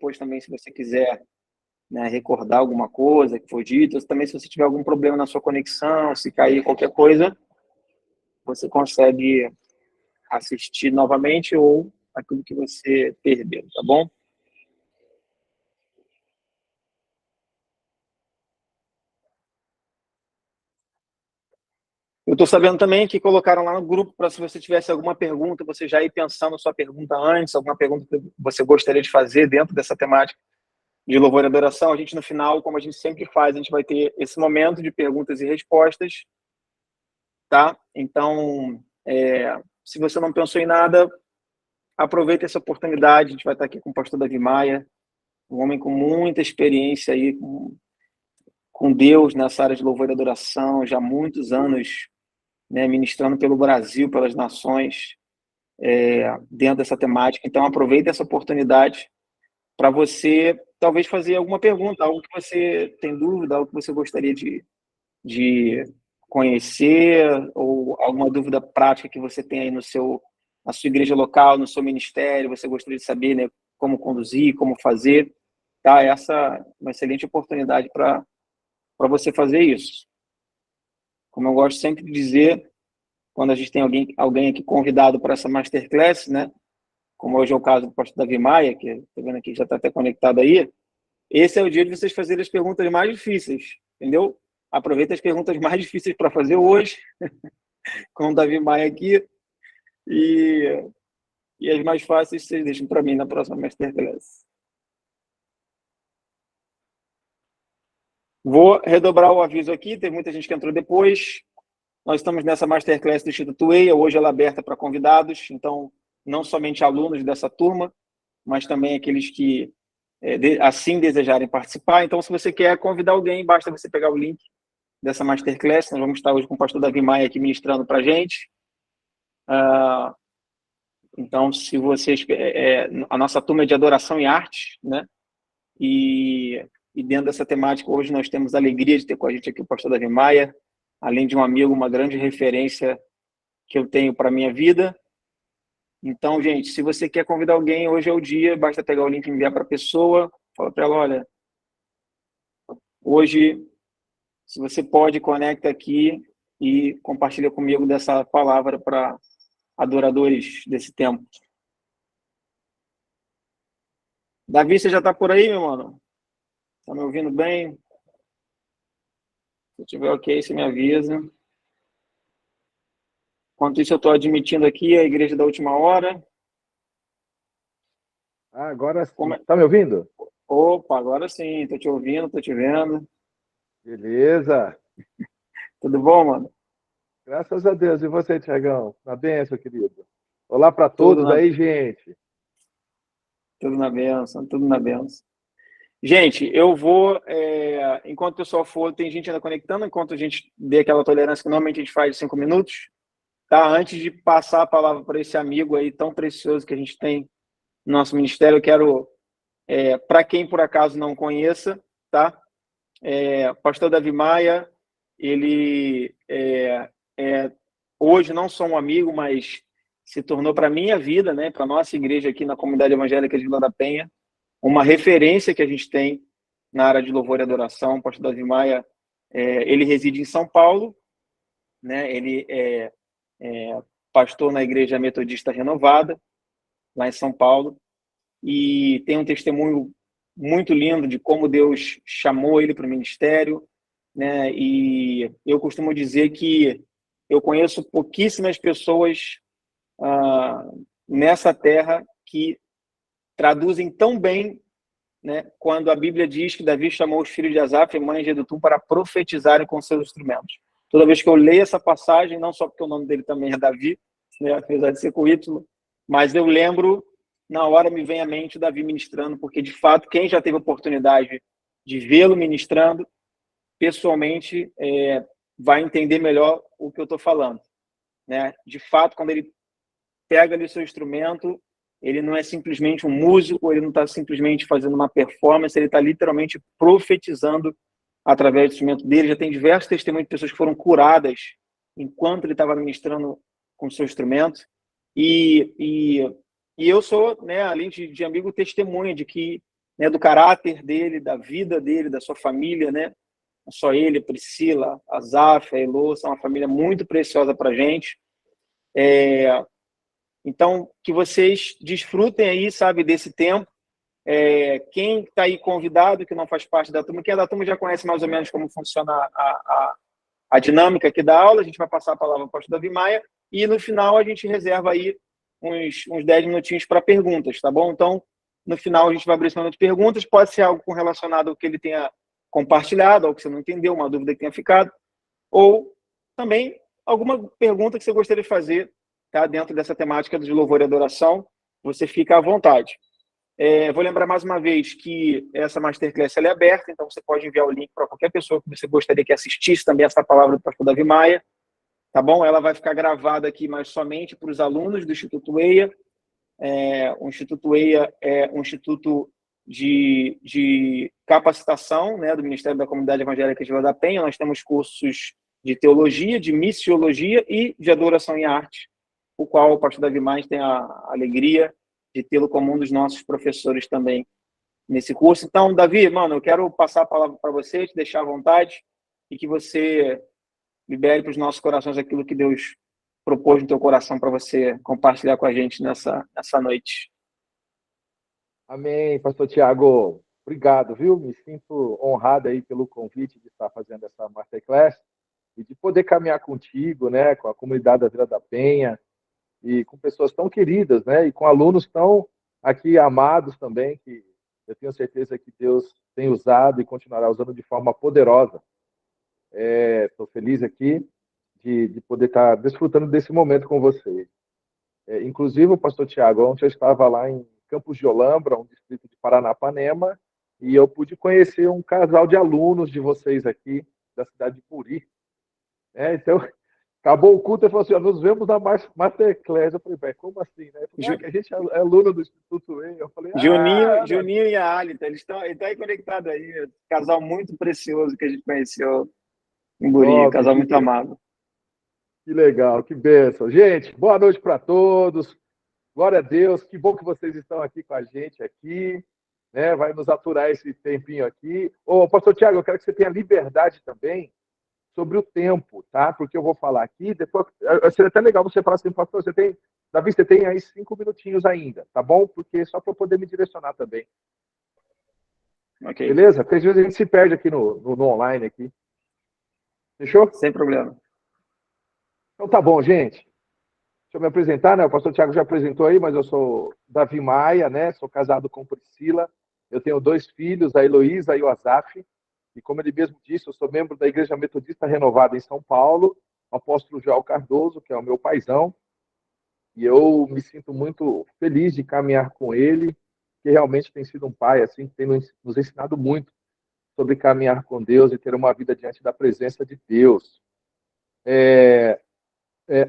depois também, se você quiser, né, recordar alguma coisa que foi dito, também se você tiver algum problema na sua conexão, se cair qualquer coisa, você consegue assistir novamente ou aquilo que você perdeu, tá bom? Eu estou sabendo também que colocaram lá no grupo para se você tivesse alguma pergunta, você já ir pensando a sua pergunta antes, alguma pergunta que você gostaria de fazer dentro dessa temática de louvor e adoração. A gente, no final, como a gente sempre faz, a gente vai ter esse momento de perguntas e respostas, tá? Então, se você não pensou em nada, aproveita essa oportunidade. A gente vai estar aqui com o pastor Davi Maia, um homem com muita experiência aí com Deus nessa área de louvor e adoração, já há muitos anos, né, ministrando pelo Brasil, pelas nações, dentro dessa temática. Então, aproveita essa oportunidade para você, talvez, fazer alguma pergunta, algo que você tem dúvida, algo que você gostaria de conhecer, ou alguma dúvida prática que você tem aí na sua igreja local, no seu ministério, você gostaria de saber, né, como conduzir, como fazer, tá? Essa é uma excelente oportunidade para você fazer isso. Como eu gosto sempre de dizer, quando a gente tem alguém aqui convidado para essa masterclass, né, como hoje é o caso do pastor Davi Maia, que estou vendo aqui já está até conectado aí, esse é o dia de vocês fazerem as perguntas mais difíceis, entendeu? Aproveita as perguntas mais difíceis para fazer hoje, com o Davi Maia aqui, e, e as mais fáceis vocês deixam para mim na próxima masterclass. Vou redobrar o aviso aqui, tem muita gente que entrou depois. Nós estamos nessa masterclass do Instituto EIA, hoje ela é aberta para convidados, então não somente alunos dessa turma, mas também aqueles que assim desejarem participar. Então, se você quer convidar alguém, basta você pegar o link dessa masterclass. Nós vamos estar hoje com o pastor Davi Maia aqui ministrando para a gente. Então, se vocês... a nossa turma é de adoração e arte, né? E dentro dessa temática, hoje nós temos a alegria de ter com a gente aqui o pastor Davi Maia, além de um amigo, uma grande referência que eu tenho para a minha vida. Então, gente, se você quer convidar alguém, hoje é o dia, basta pegar o link e enviar para a pessoa, fala para ela, olha, hoje, se você pode, conecta aqui e compartilha comigo dessa palavra para adoradores desse tempo. Davi, você já está por aí, meu mano? Está me ouvindo bem? Se tiver ok, você me avisa. Enquanto isso, eu estou admitindo aqui a igreja da última hora. Agora sim. Tá me ouvindo? Opa, agora sim. Estou te ouvindo, estou te vendo. Beleza. Tudo bom, mano? Graças a Deus. E você, Tiagão? Na bênção, querido. Olá para Tudo todos aí, gente. Tudo na bênção, tudo na bênção. Gente, eu vou, enquanto o pessoal for, tem gente ainda conectando, enquanto a gente dê aquela tolerância que normalmente a gente faz de 5 minutos, tá? Antes de passar a palavra para esse amigo aí tão precioso que a gente tem no nosso ministério, eu quero, para quem por acaso não conheça, tá? Pastor Davi Maia, ele hoje não só um amigo, mas se tornou para a minha vida, né, para a nossa igreja aqui na comunidade evangélica de Vila da Penha, uma referência que a gente tem na área de louvor e adoração. O pastor Davi Maia, ele reside em São Paulo, né? Ele é pastor na Igreja Metodista Renovada, lá em São Paulo, e tem um testemunho muito lindo de como Deus chamou ele para o ministério, né? E eu costumo dizer que eu conheço pouquíssimas pessoas nessa terra que traduzem tão bem, né, quando a Bíblia diz que Davi chamou os filhos de Asaf e mãe de Jedutum para profetizarem com seus instrumentos. Toda vez que eu leio essa passagem, não só porque o nome dele também é Davi, né, apesar de ser com Y, mas eu lembro, na hora me vem à mente Davi ministrando, porque de fato, quem já teve a oportunidade de vê-lo ministrando, pessoalmente, vai entender melhor o que eu estou falando, né? De fato, quando ele pega ali o seu instrumento, ele não é simplesmente um músico, ele não está simplesmente fazendo uma performance, ele está literalmente profetizando através do instrumento dele. Já tem diversos testemunhos de pessoas que foram curadas enquanto ele estava ministrando com o seu instrumento. E eu sou, né, além de amigo, testemunha de que né, do caráter dele, da vida dele, da sua família, né? Não só ele, a Priscila, a Zaf, a Elô, são uma família muito preciosa para a gente. Então, que vocês desfrutem aí, sabe, desse tempo. Quem está aí convidado, que não faz parte da turma, quem é da turma já conhece mais ou menos como funciona a dinâmica aqui da aula. A gente vai passar a palavra para o pastor Davi Maia e no final a gente reserva aí uns 10 minutinhos para perguntas, tá bom? Então, no final a gente vai abrir esse momento de perguntas, pode ser algo relacionado ao que ele tenha compartilhado, ao que você não entendeu, uma dúvida que tenha ficado, ou também alguma pergunta que você gostaria de fazer, tá, dentro dessa temática de louvor e adoração, você fica à vontade. Vou lembrar mais uma vez que essa Masterclass ela é aberta, então você pode enviar o link para qualquer pessoa que você gostaria que assistisse também essa palavra do pastor Davi Maia, tá bom? Ela vai ficar gravada aqui, mas somente para os alunos do Instituto EIA. O Instituto EIA é um instituto de capacitação, né, do Ministério da Comunidade Evangélica de Vila da Penha. Nós temos cursos de teologia, de missiologia e de adoração em arte, o qual o pastor Davi Maia tem a alegria de tê-lo como um dos nossos professores também nesse curso. Então, Davi, mano, eu quero passar a palavra para você, te deixar à vontade e que você libere para os nossos corações aquilo que Deus propôs no teu coração para você compartilhar com a gente nessa noite. Amém, pastor Tiago. Obrigado, viu? Me sinto honrado aí pelo convite de estar fazendo essa Masterclass e de poder caminhar contigo, né, com a comunidade da Vila da Penha e com pessoas tão queridas, né, e com alunos tão aqui amados também, que eu tenho certeza que Deus tem usado e continuará usando de forma poderosa. Estou feliz aqui de poder estar desfrutando desse momento com vocês. Inclusive, o pastor Tiago, ontem eu estava lá em Campos de Olambra, um distrito de Paranapanema, e eu pude conhecer um casal de alunos de vocês aqui, da cidade de Puri. Então, acabou o culto e falou assim: nos vemos na Masterclass. Eu falei, como assim? Né? Falei, que a gente é aluno do Instituto EIA. Eu falei, Juninho e a Alita, eles estão aí conectados aí. Casal muito precioso que a gente conheceu em Buri, casal muito amado. Que legal, que bênção. Gente, boa noite para todos. Glória a Deus, que bom que vocês estão aqui com a gente aqui, né? Vai nos aturar esse tempinho aqui. Pastor Tiago, eu quero que você tenha liberdade também sobre o tempo, tá? Porque eu vou falar aqui, depois seria até legal você falar assim, pastor, Davi, você tem aí 5 minutinhos ainda, tá bom? Porque só para eu poder me direcionar também. Okay. Beleza? Porque às vezes a gente se perde aqui no online aqui. Fechou? Sem problema. Então tá bom, gente. Deixa eu me apresentar, né? O pastor Tiago já apresentou aí, mas eu sou Davi Maia, né? Sou casado com Priscila. Eu tenho 2 filhos, a Heloísa e o Azaf. E como ele mesmo disse, eu sou membro da Igreja Metodista Renovada em São Paulo, o apóstolo João Cardoso, que é o meu paizão. E eu me sinto muito feliz de caminhar com ele, que realmente tem sido um pai assim que tem nos ensinado muito sobre caminhar com Deus e ter uma vida diante da presença de Deus.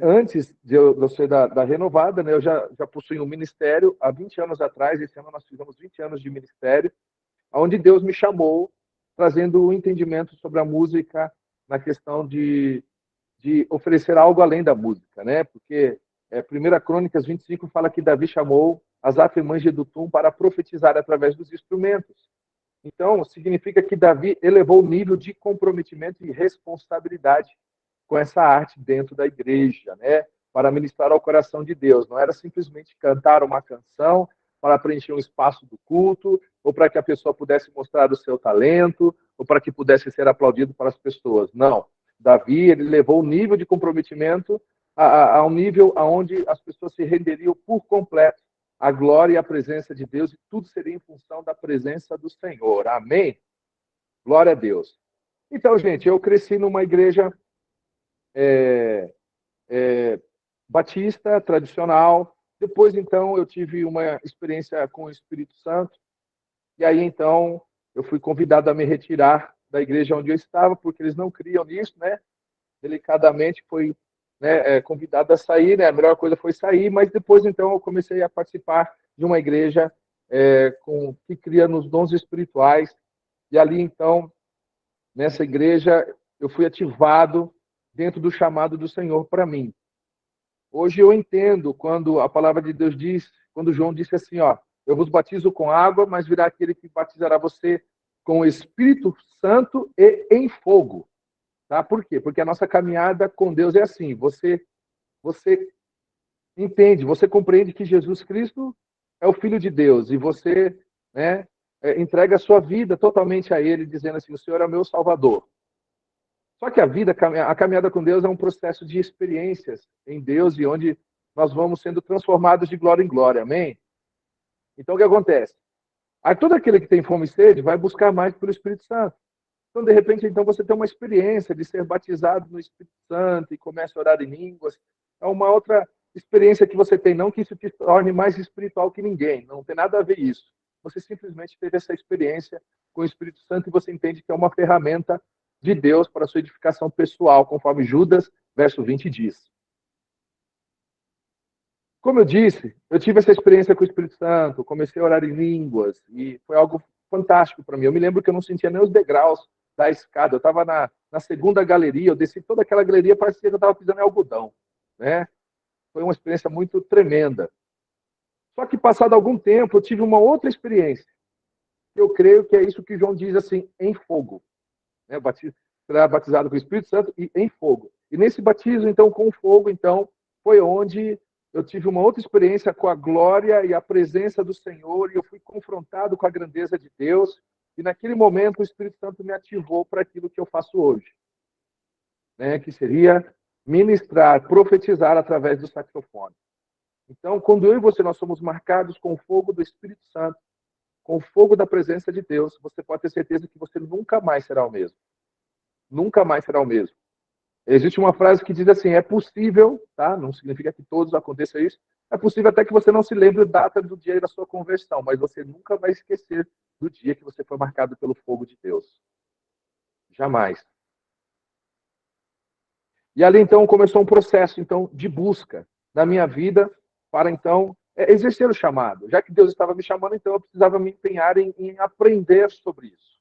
Antes de eu ser da Renovada, né, eu já possuí um ministério há 20 anos atrás. Esse ano nós fizemos 20 anos de ministério, onde Deus me chamou, trazendo o entendimento sobre a música na questão de oferecer algo além da música, né? Porque 1 Crônicas 25 fala que Davi chamou Asaf e Manjedutum para profetizar através dos instrumentos. Então, significa que Davi elevou o nível de comprometimento e responsabilidade com essa arte dentro da igreja, né? Para ministrar ao coração de Deus. Não era simplesmente cantar uma canção para preencher um espaço do culto, ou para que a pessoa pudesse mostrar o seu talento, ou para que pudesse ser aplaudido para as pessoas. Não. Davi, ele levou o nível de comprometimento a um nível onde as pessoas se renderiam por completo à glória e à presença de Deus, e tudo seria em função da presença do Senhor. Amém? Glória a Deus. Então, gente, eu cresci numa igreja batista, tradicional. Depois, então, eu tive uma experiência com o Espírito Santo. E aí, então, eu fui convidado a me retirar da igreja onde eu estava, porque eles não criam nisso, né? Delicadamente, fui convidado a sair, né? A melhor coisa foi sair, mas depois, então, eu comecei a participar de uma igreja que cria nos dons espirituais. E ali, então, nessa igreja, eu fui ativado dentro do chamado do Senhor para mim. Hoje eu entendo quando a palavra de Deus diz, quando João disse assim, ó, eu vos batizo com água, mas virá aquele que batizará você com o Espírito Santo e em fogo. Tá? Por quê? Porque a nossa caminhada com Deus é assim. Você entende, você compreende que Jesus Cristo é o Filho de Deus e você, né, entrega a sua vida totalmente a Ele, dizendo assim: o Senhor é o meu Salvador. Só que a caminhada com Deus é um processo de experiências em Deus e onde nós vamos sendo transformados de glória em glória. Amém? Então, o que acontece? Aí todo aquele que tem fome e sede vai buscar mais pelo Espírito Santo. Então, de repente, então você tem uma experiência de ser batizado no Espírito Santo e começa a orar em línguas. É uma outra experiência que você tem, não que isso te torne mais espiritual que ninguém, não tem nada a ver isso. Você simplesmente teve essa experiência com o Espírito Santo e você entende que é uma ferramenta de Deus para a sua edificação pessoal, conforme Judas, verso 20 diz. Como eu disse, eu tive essa experiência com o Espírito Santo, comecei a orar em línguas e foi algo fantástico para mim. Eu me lembro que eu não sentia nem os degraus da escada. Eu estava na segunda galeria, eu desci toda aquela galeria, parecia que eu estava pisando em algodão, né? Foi uma experiência muito tremenda. Só que passado algum tempo, eu tive uma outra experiência. Eu creio que é isso que João diz assim, em fogo, né? Será batizado com o Espírito Santo e em fogo. E nesse batismo, então, com fogo, então, foi onde eu tive uma outra experiência com a glória e a presença do Senhor, e eu fui confrontado com a grandeza de Deus, e naquele momento o Espírito Santo me ativou para aquilo que eu faço hoje, né? Que seria ministrar, profetizar através do saxofone. Então, quando eu e você nós somos marcados com o fogo do Espírito Santo, com o fogo da presença de Deus, você pode ter certeza que você nunca mais será o mesmo. Nunca mais será o mesmo. Existe uma frase que diz assim: é possível, tá? Não significa que todos aconteça isso, é possível até que você não se lembre da data do dia da sua conversão, mas você nunca vai esquecer do dia que você foi marcado pelo fogo de Deus. Jamais. E ali, então, começou um processo então de busca na minha vida para, então, exercer o chamado. Já que Deus estava me chamando, então eu precisava me empenhar em aprender sobre isso.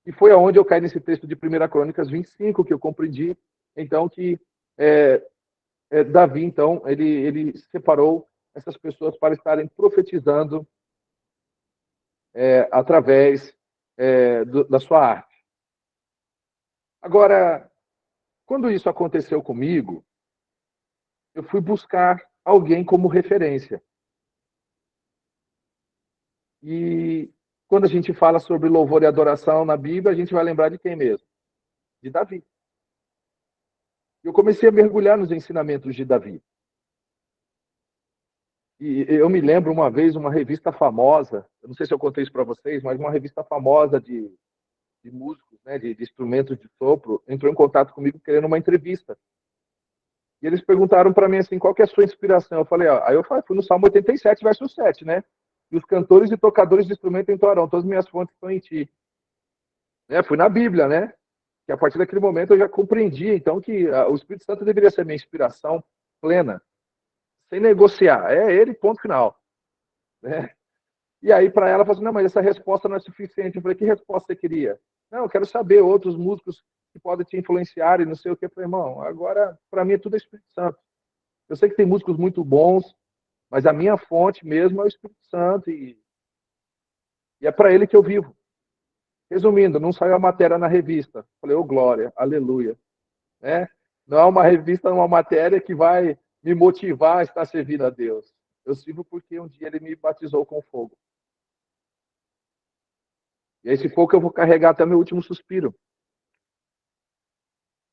E foi aonde eu caí nesse texto de 1 Crônicas 25, que eu compreendi, então, que Davi, então, ele separou essas pessoas para estarem profetizando através da sua arte. Agora, quando isso aconteceu comigo, eu fui buscar alguém como referência. E quando a gente fala sobre louvor e adoração na Bíblia, a gente vai lembrar de quem mesmo? De Davi. Eu comecei a mergulhar nos ensinamentos de Davi. E eu me lembro uma vez, uma revista famosa, eu não sei se eu contei isso para vocês, mas uma revista famosa de músicos, né, de instrumentos de sopro, entrou em contato comigo querendo uma entrevista. E eles perguntaram para mim assim, qual que é a sua inspiração? Eu falei, aí eu fui no Salmo 87, verso 7, né? E os cantores e tocadores de instrumento entoarão, todas as minhas fontes estão em ti. Fui na Bíblia, né? Que a partir daquele momento eu já compreendi, então, que o Espírito Santo deveria ser minha inspiração plena, sem negociar. É ele, ponto final. Né? E aí, para ela, falou assim, não, mas essa resposta não é suficiente. Eu falei, que resposta você queria? Não, eu quero saber outros músicos que podem te influenciar e não sei o que. Eu falei, irmão, agora, para mim, é tudo Espírito Santo. Eu sei que tem músicos muito bons, mas a minha fonte mesmo é o Espírito Santo e é para ele que eu vivo. Resumindo, não saiu a matéria na revista. Falei, ô glória, aleluia. Né? Não é uma revista, uma matéria que vai me motivar a estar servindo a Deus. Eu sirvo porque um dia ele me batizou com fogo. E esse fogo que eu vou carregar até meu último suspiro.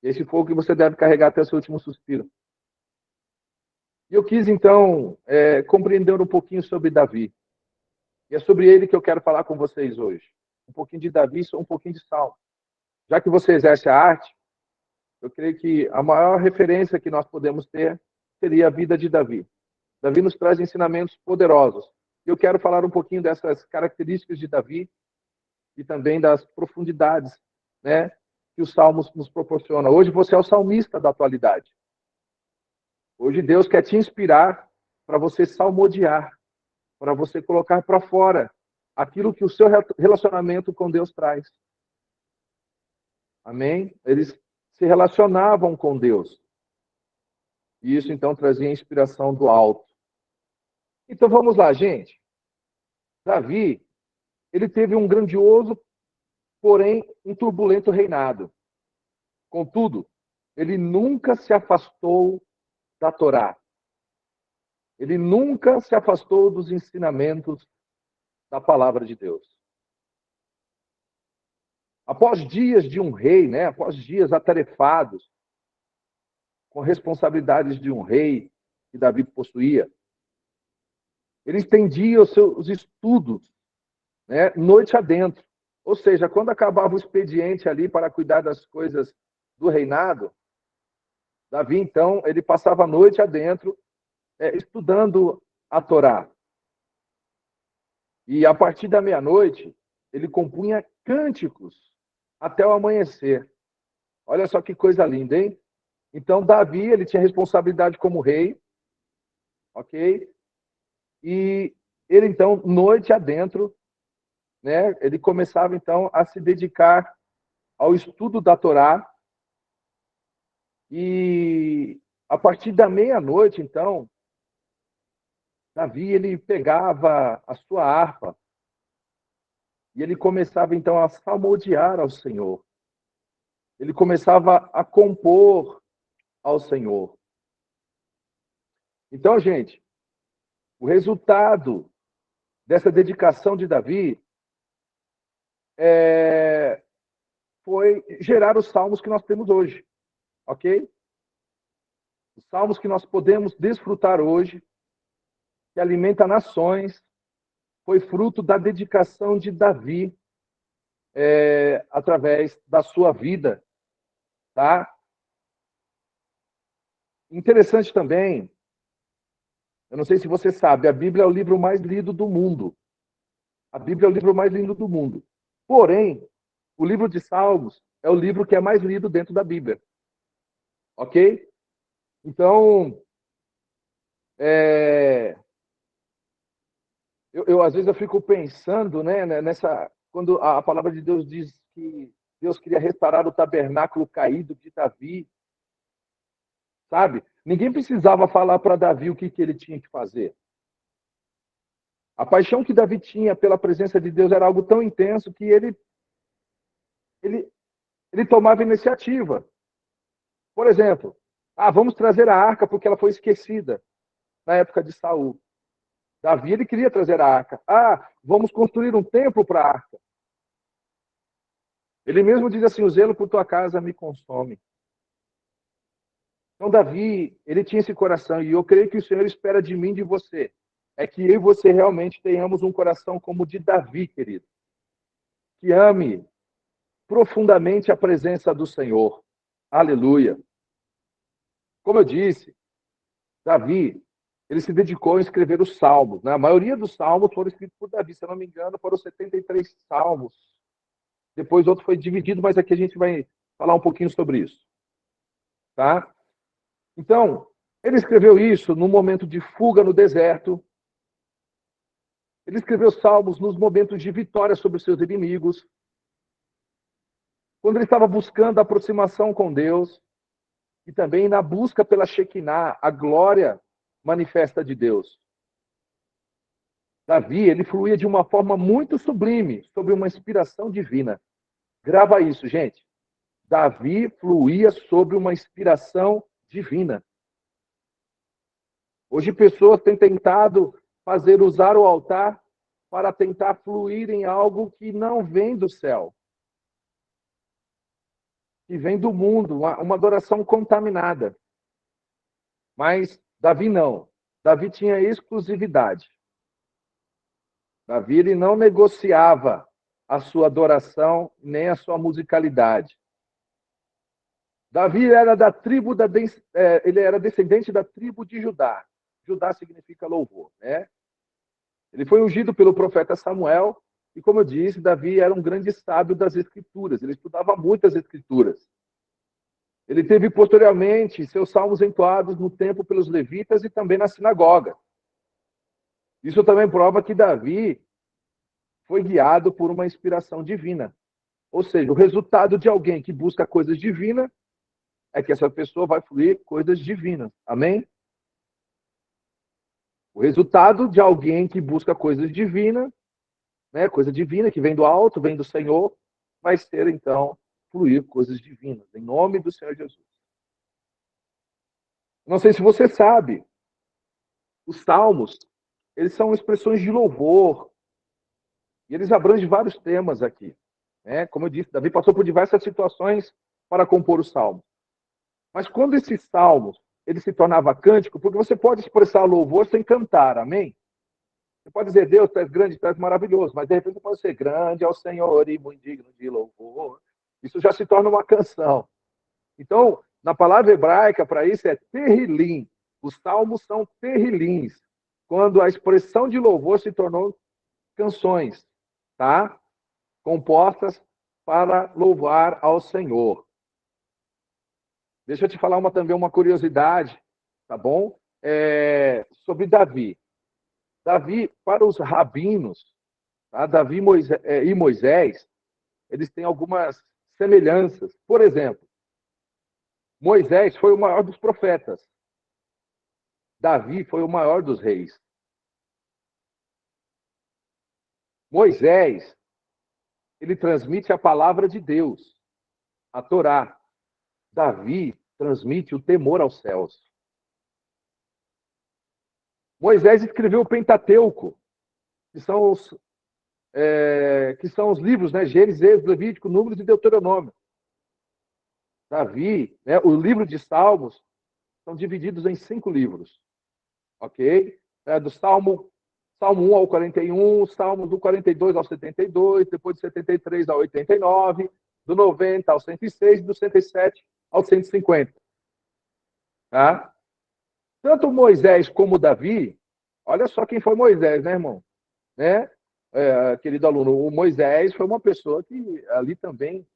Esse fogo que você deve carregar até o seu último suspiro. E eu quis, então, compreender um pouquinho sobre Davi. E é sobre ele que eu quero falar com vocês hoje. Um pouquinho de Davi, um pouquinho de Salmo. Já que você exerce a arte, eu creio que a maior referência que nós podemos ter seria a vida de Davi. Davi nos traz ensinamentos poderosos. Eu quero falar um pouquinho dessas características de Davi e também das profundidades, né, que os salmos nos proporcionam. Hoje você é o salmista da atualidade. Hoje Deus quer te inspirar para você salmodiar, para você colocar para fora aquilo que o seu relacionamento com Deus traz. Amém? Eles se relacionavam com Deus. E isso, então, trazia inspiração do alto. Então, vamos lá, gente. Davi, ele teve um grandioso, porém um turbulento reinado. Contudo, ele nunca se afastou da Torá. Ele nunca se afastou dos ensinamentos da palavra de Deus. Após dias de um rei, né, após dias atarefados, com responsabilidades de um rei que Davi possuía, ele estendia os seus estudos, né, noite adentro. Ou seja, quando acabava o expediente ali para cuidar das coisas do reinado, Davi, então, ele passava a noite adentro, estudando a Torá. E a partir da meia-noite, ele compunha cânticos até o amanhecer. Olha só que coisa linda, hein? Então, Davi, ele tinha responsabilidade como rei, ok? E ele, então, noite adentro, né? Ele começava, então, a se dedicar ao estudo da Torá. E a partir da meia-noite, então, Davi, ele pegava a sua harpa e ele começava, então, a salmodiar ao Senhor. Ele começava a compor ao Senhor. Então, gente, o resultado dessa dedicação de Davi foi gerar os salmos que nós temos hoje, ok? Os salmos que nós podemos desfrutar hoje, que alimenta nações, foi fruto da dedicação de Davi através da sua vida, tá? Interessante também, eu não sei se você sabe, a Bíblia é o livro mais lido do mundo. A Bíblia é o livro mais lido do mundo. Porém, o livro de Salmos é o livro que é mais lido dentro da Bíblia. Ok? Então, às vezes eu fico pensando, né, quando a palavra de Deus diz que Deus queria restaurar o tabernáculo caído de Davi, sabe? Ninguém precisava falar para Davi o que ele tinha que fazer. A paixão que Davi tinha pela presença de Deus era algo tão intenso que ele tomava iniciativa. Por exemplo, vamos trazer a arca porque ela foi esquecida na época de Saul. Davi, ele queria trazer a arca. Vamos construir um templo para a arca. Ele mesmo diz assim, o zelo por tua casa me consome. Então, Davi, ele tinha esse coração, e eu creio que o Senhor espera de mim e de você. É que eu e você realmente tenhamos um coração como o de Davi, querido. Que ame profundamente a presença do Senhor. Aleluia. Como eu disse, Davi, ele se dedicou a escrever os salmos. Né? A maioria dos salmos foram escritos por Davi, se eu não me engano, foram 73 salmos. Depois outro foi dividido, mas aqui a gente vai falar um pouquinho sobre isso. Tá? Então, ele escreveu isso num momento de fuga no deserto. Ele escreveu salmos nos momentos de vitória sobre os seus inimigos. Quando ele estava buscando a aproximação com Deus. E também na busca pela Shekinah, a glória manifesta de Deus. Davi, ele fluía de uma forma muito sublime, sob uma inspiração divina. Grava isso, gente. Davi fluía sobre uma inspiração divina. Hoje pessoas têm tentado usar o altar para tentar fluir em algo que não vem do céu. Que vem do mundo, uma adoração contaminada. Mas Davi não. Davi tinha exclusividade. Davi, ele não negociava a sua adoração nem a sua musicalidade. Davi era ele era descendente da tribo de Judá. Judá significa louvor, né? Ele foi ungido pelo profeta Samuel e, como eu disse, Davi era um grande sábio das Escrituras. Ele estudava muitas Escrituras. Ele teve posteriormente seus salmos entoados no templo pelos levitas e também na sinagoga. Isso também prova que Davi foi guiado por uma inspiração divina. Ou seja, o resultado de alguém que busca coisas divinas é que essa pessoa vai fluir coisas divinas. Amém? O resultado de alguém que busca coisas divinas né, coisa divina que vem do alto, vem do Senhor, vai ser, então, fluir coisas divinas, em nome do Senhor Jesus. Não sei se você sabe, os salmos, eles são expressões de louvor, e eles abrangem vários temas aqui. Né? Como eu disse, Davi passou por diversas situações para compor os salmos. Mas quando esses salmos, ele se tornava cântico, porque você pode expressar louvor sem cantar, amém? Você pode dizer, Deus, tu és grande, tu és maravilhoso, mas de repente você pode ser grande ao Senhor e muito digno de louvor. Isso já se torna uma canção. Então, na palavra hebraica, para isso é terrilim. Os salmos são terrilins, quando a expressão de louvor se tornou canções, tá? Compostas para louvar ao Senhor. Deixa eu te falar também uma curiosidade, tá bom? Sobre Davi. Davi, para os rabinos, tá? Davi e Moisés, eles têm algumas semelhanças. Por exemplo, Moisés foi o maior dos profetas. Davi foi o maior dos reis. Moisés, ele transmite a palavra de Deus, a Torá. Davi transmite o temor aos céus. Moisés escreveu o Pentateuco, que são os livros, né? Gênesis, Êxodo, Levítico, Números e Deuteronômio. Davi, né? O livro de Salmos são divididos em 5 livros, ok? Do Salmo 1 ao 41, Salmos do 42 ao 72, depois do 73 ao 89, do 90 ao 106, do 107 ao 150. Tá? Tanto Moisés como Davi, olha só quem foi Moisés, né, irmão? Né? Querido aluno, o Moisés foi uma pessoa que ali também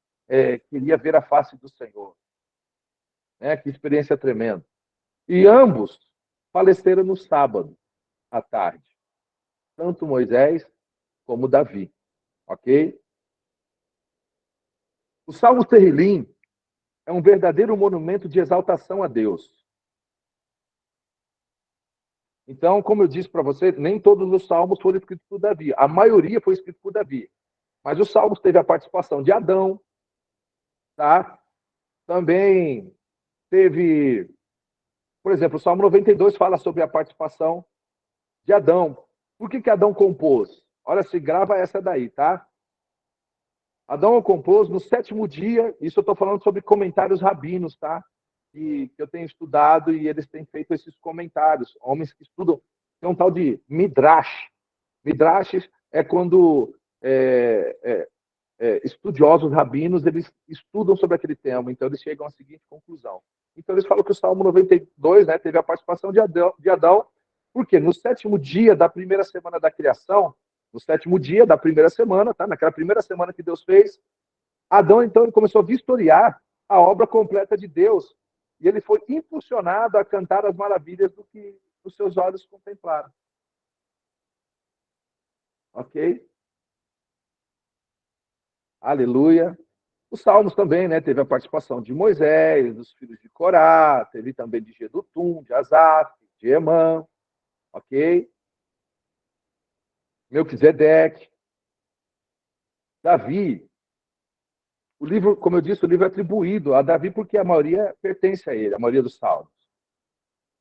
queria ver a face do Senhor. Né? Que experiência tremenda. E ambos faleceram no sábado, à tarde. Tanto Moisés como Davi. Ok? O Salmo Terrilim é um verdadeiro monumento de exaltação a Deus. Então, como eu disse para você, nem todos os salmos foram escritos por Davi. A maioria foi escrito por Davi. Mas os salmos teve a participação de Adão, tá? Também teve, por exemplo, o Salmo 92 fala sobre a participação de Adão. Por que Adão compôs? Olha, se grava essa daí, tá? Adão compôs no 7º dia, isso eu estou falando sobre comentários rabinos, tá? Que eu tenho estudado e eles têm feito esses comentários. Homens que estudam, tem um tal de Midrash. Midrash é quando estudiosos rabinos, eles estudam sobre aquele tema, então eles chegam à seguinte conclusão. Então eles falam que o Salmo 92, né, teve a participação de Adão, porque no 7º dia da primeira semana da criação, no 7º dia da primeira semana, tá? Naquela primeira semana que Deus fez, Adão, então, ele começou a vistoriar a obra completa de Deus, e ele foi impulsionado a cantar as maravilhas do que os seus olhos contemplaram. Ok? Aleluia. Os Salmos também, né? Teve a participação de Moisés, dos filhos de Corá, teve também de Gedutum, de Asaf, de Emã, ok? Melquisedeque, Davi. O livro, como eu disse, o livro é atribuído a Davi porque a maioria pertence a ele, a maioria dos Salmos.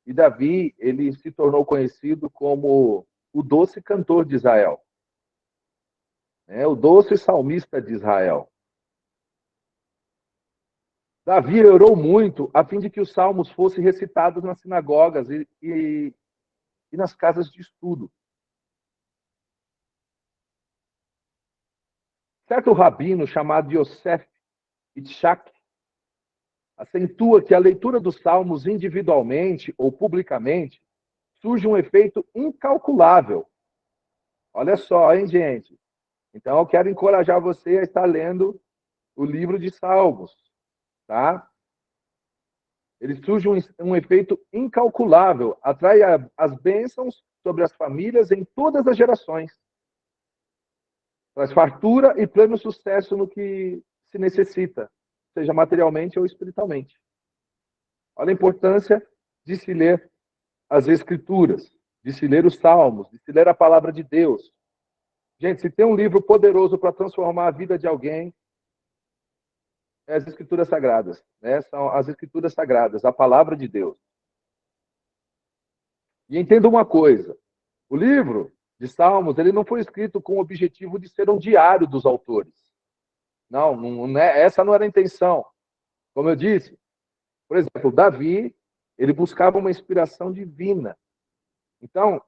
E Davi, ele se tornou conhecido como o doce cantor de Israel. O doce salmista de Israel. Davi orou muito a fim de que os salmos fossem recitados nas sinagogas e nas casas de estudo. Certo rabino chamado Yosef Itzhak acentua que a leitura dos salmos individualmente ou publicamente surge um efeito incalculável. Olha só, hein, gente? Então, eu quero encorajar você a estar lendo o livro de Salmos, tá? Ele surge um efeito incalculável, atrai as bênçãos sobre as famílias em todas as gerações. Traz fartura e pleno sucesso no que se necessita, seja materialmente ou espiritualmente. Olha a importância de se ler as Escrituras, de se ler os Salmos, de se ler a palavra de Deus, Gente, se tem um livro poderoso para transformar a vida de alguém, é as Escrituras Sagradas, né? São as Escrituras Sagradas, a palavra de Deus. E entenda uma coisa, o livro de Salmos, ele não foi escrito com o objetivo de ser um diário dos autores. Não é, essa não era a intenção. Como eu disse, por exemplo, Davi, ele buscava uma inspiração divina. Então,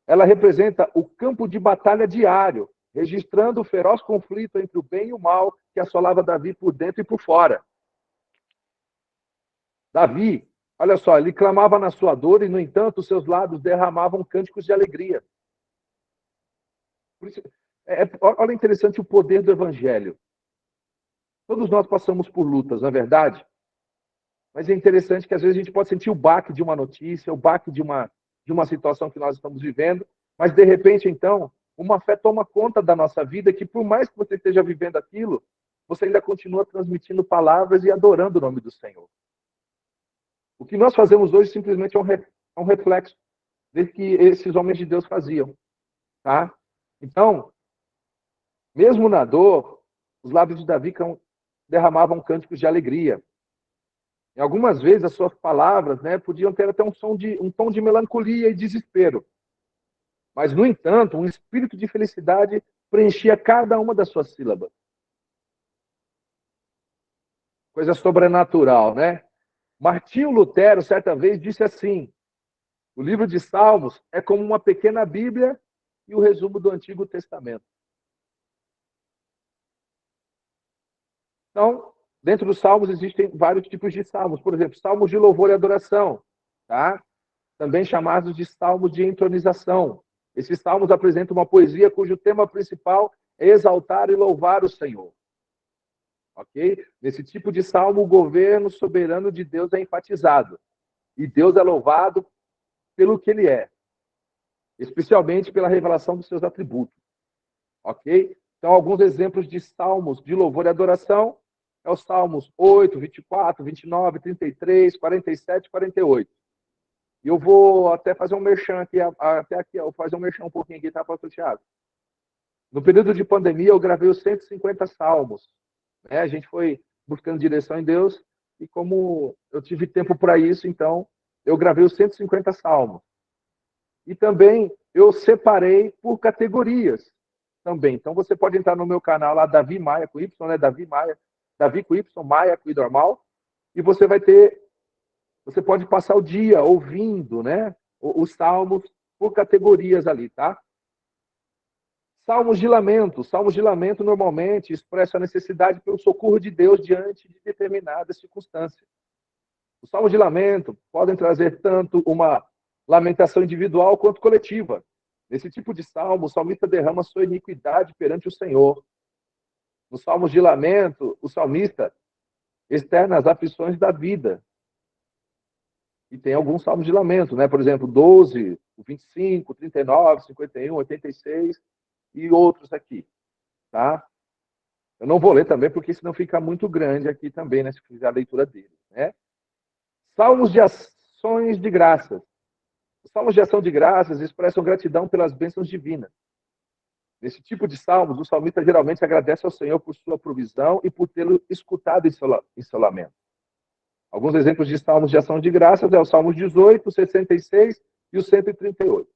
ela representa o campo de batalha diário, registrando o feroz conflito entre o bem e o mal que assolava Davi por dentro e por fora. Davi, olha só, ele clamava na sua dor e, no entanto, seus lábios derramavam cânticos de alegria. Por isso, olha interessante o poder do evangelho. Todos nós passamos por lutas, não é verdade? Mas é interessante que às vezes a gente pode sentir o baque de uma notícia, o baque de uma situação que nós estamos vivendo, mas de repente, então, uma fé toma conta da nossa vida que, por mais que você esteja vivendo aquilo, você ainda continua transmitindo palavras e adorando o nome do Senhor. O que nós fazemos hoje simplesmente é um reflexo do que esses homens de Deus faziam. Tá? Então, mesmo na dor, os lábios de Davi derramavam cânticos de alegria. E algumas vezes as suas palavras, né, podiam ter até um tom de melancolia e desespero. Mas, no entanto, um espírito de felicidade preenchia cada uma das suas sílabas. Coisa sobrenatural, né? Martinho Lutero, certa vez, disse assim: o livro de Salmos é como uma pequena Bíblia e o resumo do Antigo Testamento. Então, dentro dos salmos existem vários tipos de salmos. Por exemplo, salmos de louvor e adoração, tá? Também chamados de salmos de entronização. Esses salmos apresentam uma poesia cujo tema principal é exaltar e louvar o Senhor. Ok? Nesse tipo de salmo, o governo soberano de Deus é enfatizado. E Deus é louvado pelo que ele é, especialmente pela revelação dos seus atributos. Ok? Então, alguns exemplos de salmos de louvor e adoração é os salmos 8, 24, 29, 33, 47 e 48. E eu vou até fazer um merchan aqui, até aqui, eu vou fazer um merchan um pouquinho aqui, tá, pastor Thiago? No período de pandemia, eu gravei os 150 salmos. Né? A gente foi buscando direção em Deus, e como eu tive tempo para isso, então, eu gravei os 150 salmos. E também eu separei por categorias também. Então, você pode entrar no meu canal lá, Davi Maia, com Y, né? Davi com Y, Maia com I normal, e você pode passar o dia ouvindo, né, os salmos por categorias ali, tá? Salmos de lamento. Salmos de lamento normalmente expressam a necessidade pelo socorro de Deus diante de determinadas circunstâncias. Os salmos de lamento podem trazer tanto uma lamentação individual quanto coletiva. Nesse tipo de salmo, o salmista derrama sua iniquidade perante o Senhor. Nos salmos de lamento, o salmista externa as aflições da vida. E tem alguns salmos de lamento, né? Por exemplo, 12, 25, 39, 51, 86 e outros aqui, tá? Eu não vou ler também, porque senão fica muito grande aqui também, né? Se fizer a leitura dele, né? Salmos de ações de graças. Os salmos de ação de graças expressam gratidão pelas bênçãos divinas. Nesse tipo de salmos, o salmista geralmente agradece ao Senhor por sua provisão e por tê-lo escutado em seu lamento. Alguns exemplos de salmos de ação de graças é o Salmos 18, o 66 e o 138.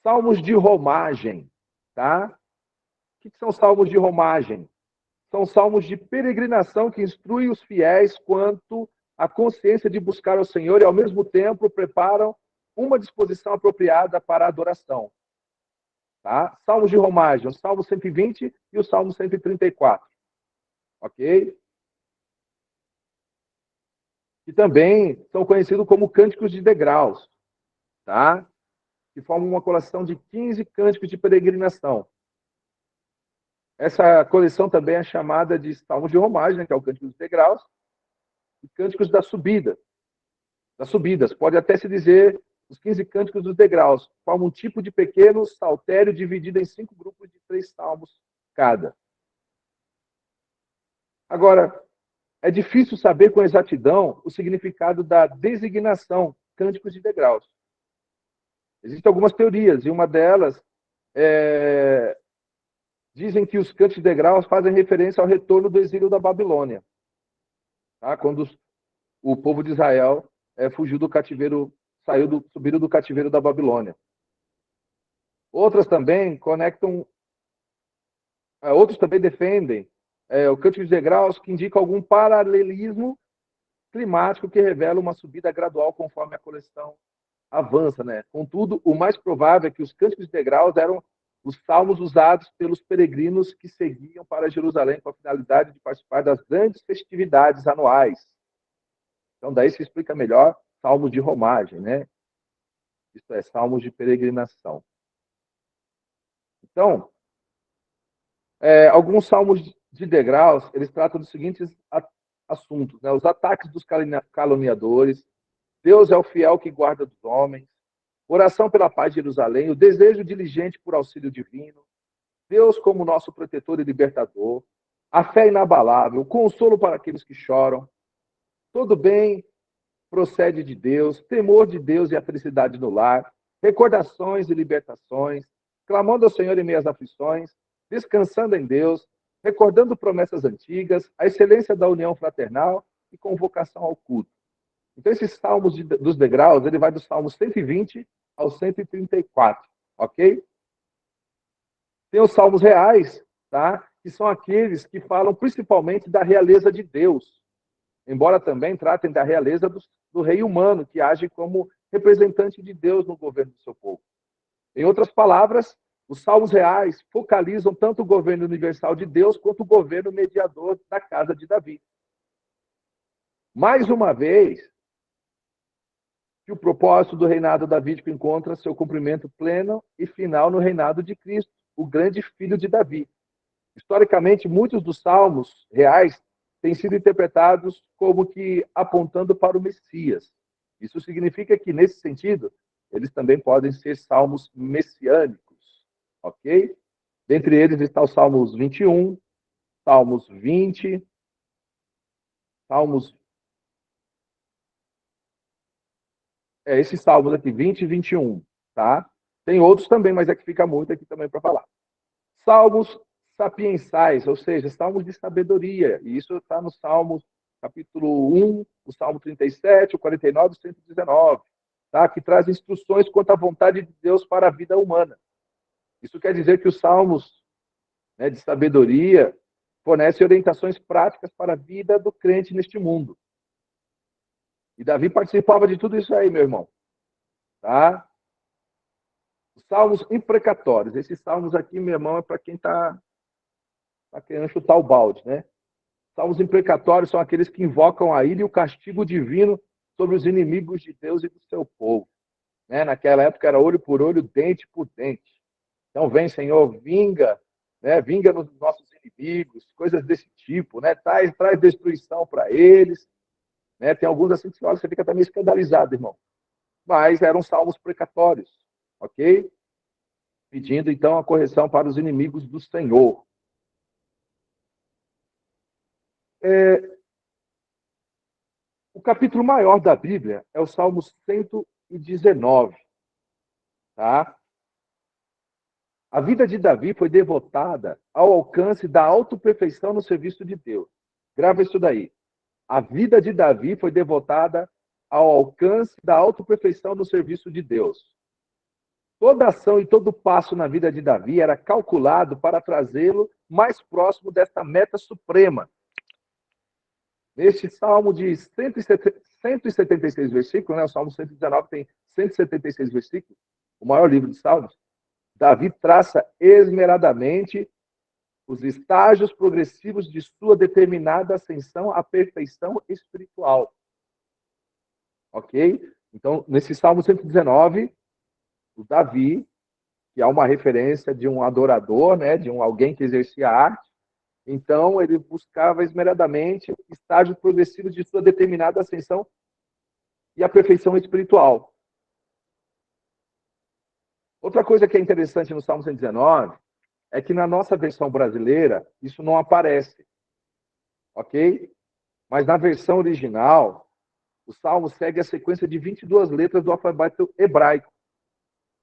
Salmos de romagem, tá? O que são salmos de romagem? São salmos de peregrinação que instruem os fiéis quanto à consciência de buscar ao Senhor e, ao mesmo tempo, preparam uma disposição apropriada para a adoração. Tá? Salmos de romagem, o Salmo 120 e o Salmo 134. Ok? Que também são conhecidos como cânticos de degraus, tá? Que formam uma coleção de 15 cânticos de peregrinação. Essa coleção também é chamada de Salmos de Romagem, né, que é o Cântico dos Degraus, e Cânticos da Subida. Das subidas, pode até se dizer os 15 Cânticos dos Degraus, formam um tipo de pequeno saltério dividido em 5 grupos de 3 salmos cada. Agora, é difícil saber com exatidão o significado da designação Cânticos de Degraus. Existem algumas teorias, e uma delas dizem que os cantos de degraus fazem referência ao retorno do exílio da Babilônia, tá? Quando o povo de Israel fugiu do cativeiro, subiram do cativeiro da Babilônia. Outros também defendem o cântico de degraus, que indica algum paralelismo climático que revela uma subida gradual conforme a coleção avança, né? Contudo, o mais provável é que os cânticos de degraus eram os salmos usados pelos peregrinos que seguiam para Jerusalém com a finalidade de participar das grandes festividades anuais. Então, daí se explica melhor salmos de romagem, né? Isto é, salmos de peregrinação. Então, alguns salmos de degraus, eles tratam dos seguintes assuntos, né? Os ataques dos caluniadores, Deus é o fiel que guarda dos homens, oração pela paz de Jerusalém, o desejo diligente por auxílio divino, Deus como nosso protetor e libertador, a fé inabalável, o consolo para aqueles que choram, todo bem procede de Deus, temor de Deus e a felicidade no lar, recordações e libertações, clamando ao Senhor em meias aflições, descansando em Deus, recordando promessas antigas, a excelência da união fraternal e convocação ao culto. Então, esses salmos dos degraus, ele vai do Salmo 120 ao 134, ok? Tem os salmos reais, tá? Que são aqueles que falam principalmente da realeza de Deus, embora também tratem da realeza do rei humano, que age como representante de Deus no governo do seu povo. Em outras palavras, os salmos reais focalizam tanto o governo universal de Deus quanto o governo mediador da casa de Davi. Mais uma vez, que o propósito do reinado davídico encontra seu cumprimento pleno e final no reinado de Cristo, o grande filho de Davi. Historicamente, muitos dos salmos reais têm sido interpretados como que apontando para o Messias. Isso significa que, nesse sentido, eles também podem ser salmos messiânicos, ok? Dentre eles está o Salmos 21, Salmos 20, Salmos... esses salmos aqui, 20 e 21, tá? Tem outros também, mas é que fica muito aqui também para falar. Salmos sapiensais, ou seja, salmos de sabedoria. E isso está no Salmos, capítulo 1, o Salmo 37, o 49 e o 119, tá? Que traz instruções quanto à vontade de Deus para a vida humana. Isso quer dizer que os salmos, né, de sabedoria fornecem orientações práticas para a vida do crente neste mundo. E Davi participava de tudo isso aí, meu irmão. Tá? Os salmos imprecatórios. Esses salmos aqui, meu irmão, é para quem está querendo chutar o balde, né? Salmos imprecatórios são aqueles que invocam a ira e o castigo divino sobre os inimigos de Deus e do seu povo. Né? Naquela época era olho por olho, dente por dente. Então vem, Senhor, vinga, né? Vinga nos nossos inimigos, coisas desse tipo, né? Traz destruição para eles. Né? Tem alguns assim que você fica também escandalizado, irmão. Mas eram salmos precatórios, ok? Pedindo, então, a correção para os inimigos do Senhor. O capítulo maior da Bíblia é o Salmo 119. Tá? A vida de Davi foi devotada ao alcance da autoperfeição no serviço de Deus. Grava isso daí. A vida de Davi foi devotada ao alcance da autoperfeição no serviço de Deus. Toda ação e todo passo na vida de Davi era calculado para trazê-lo mais próximo desta meta suprema. Neste salmo de 176 versículos, né? O Salmo 119 tem 176 versículos, o maior livro de salmos, Davi traça esmeradamente os estágios progressivos de sua determinada ascensão à perfeição espiritual. Ok? Então, nesse Salmo 119, o Davi, que é uma referência de um adorador, né, de alguém que exercia arte, então ele buscava esmeradamente estágios progressivos de sua determinada ascensão e a perfeição espiritual. Outra coisa que é interessante no Salmo 119 é que na nossa versão brasileira isso não aparece, ok? Mas na versão original, o Salmo segue a sequência de 22 letras do alfabeto hebraico.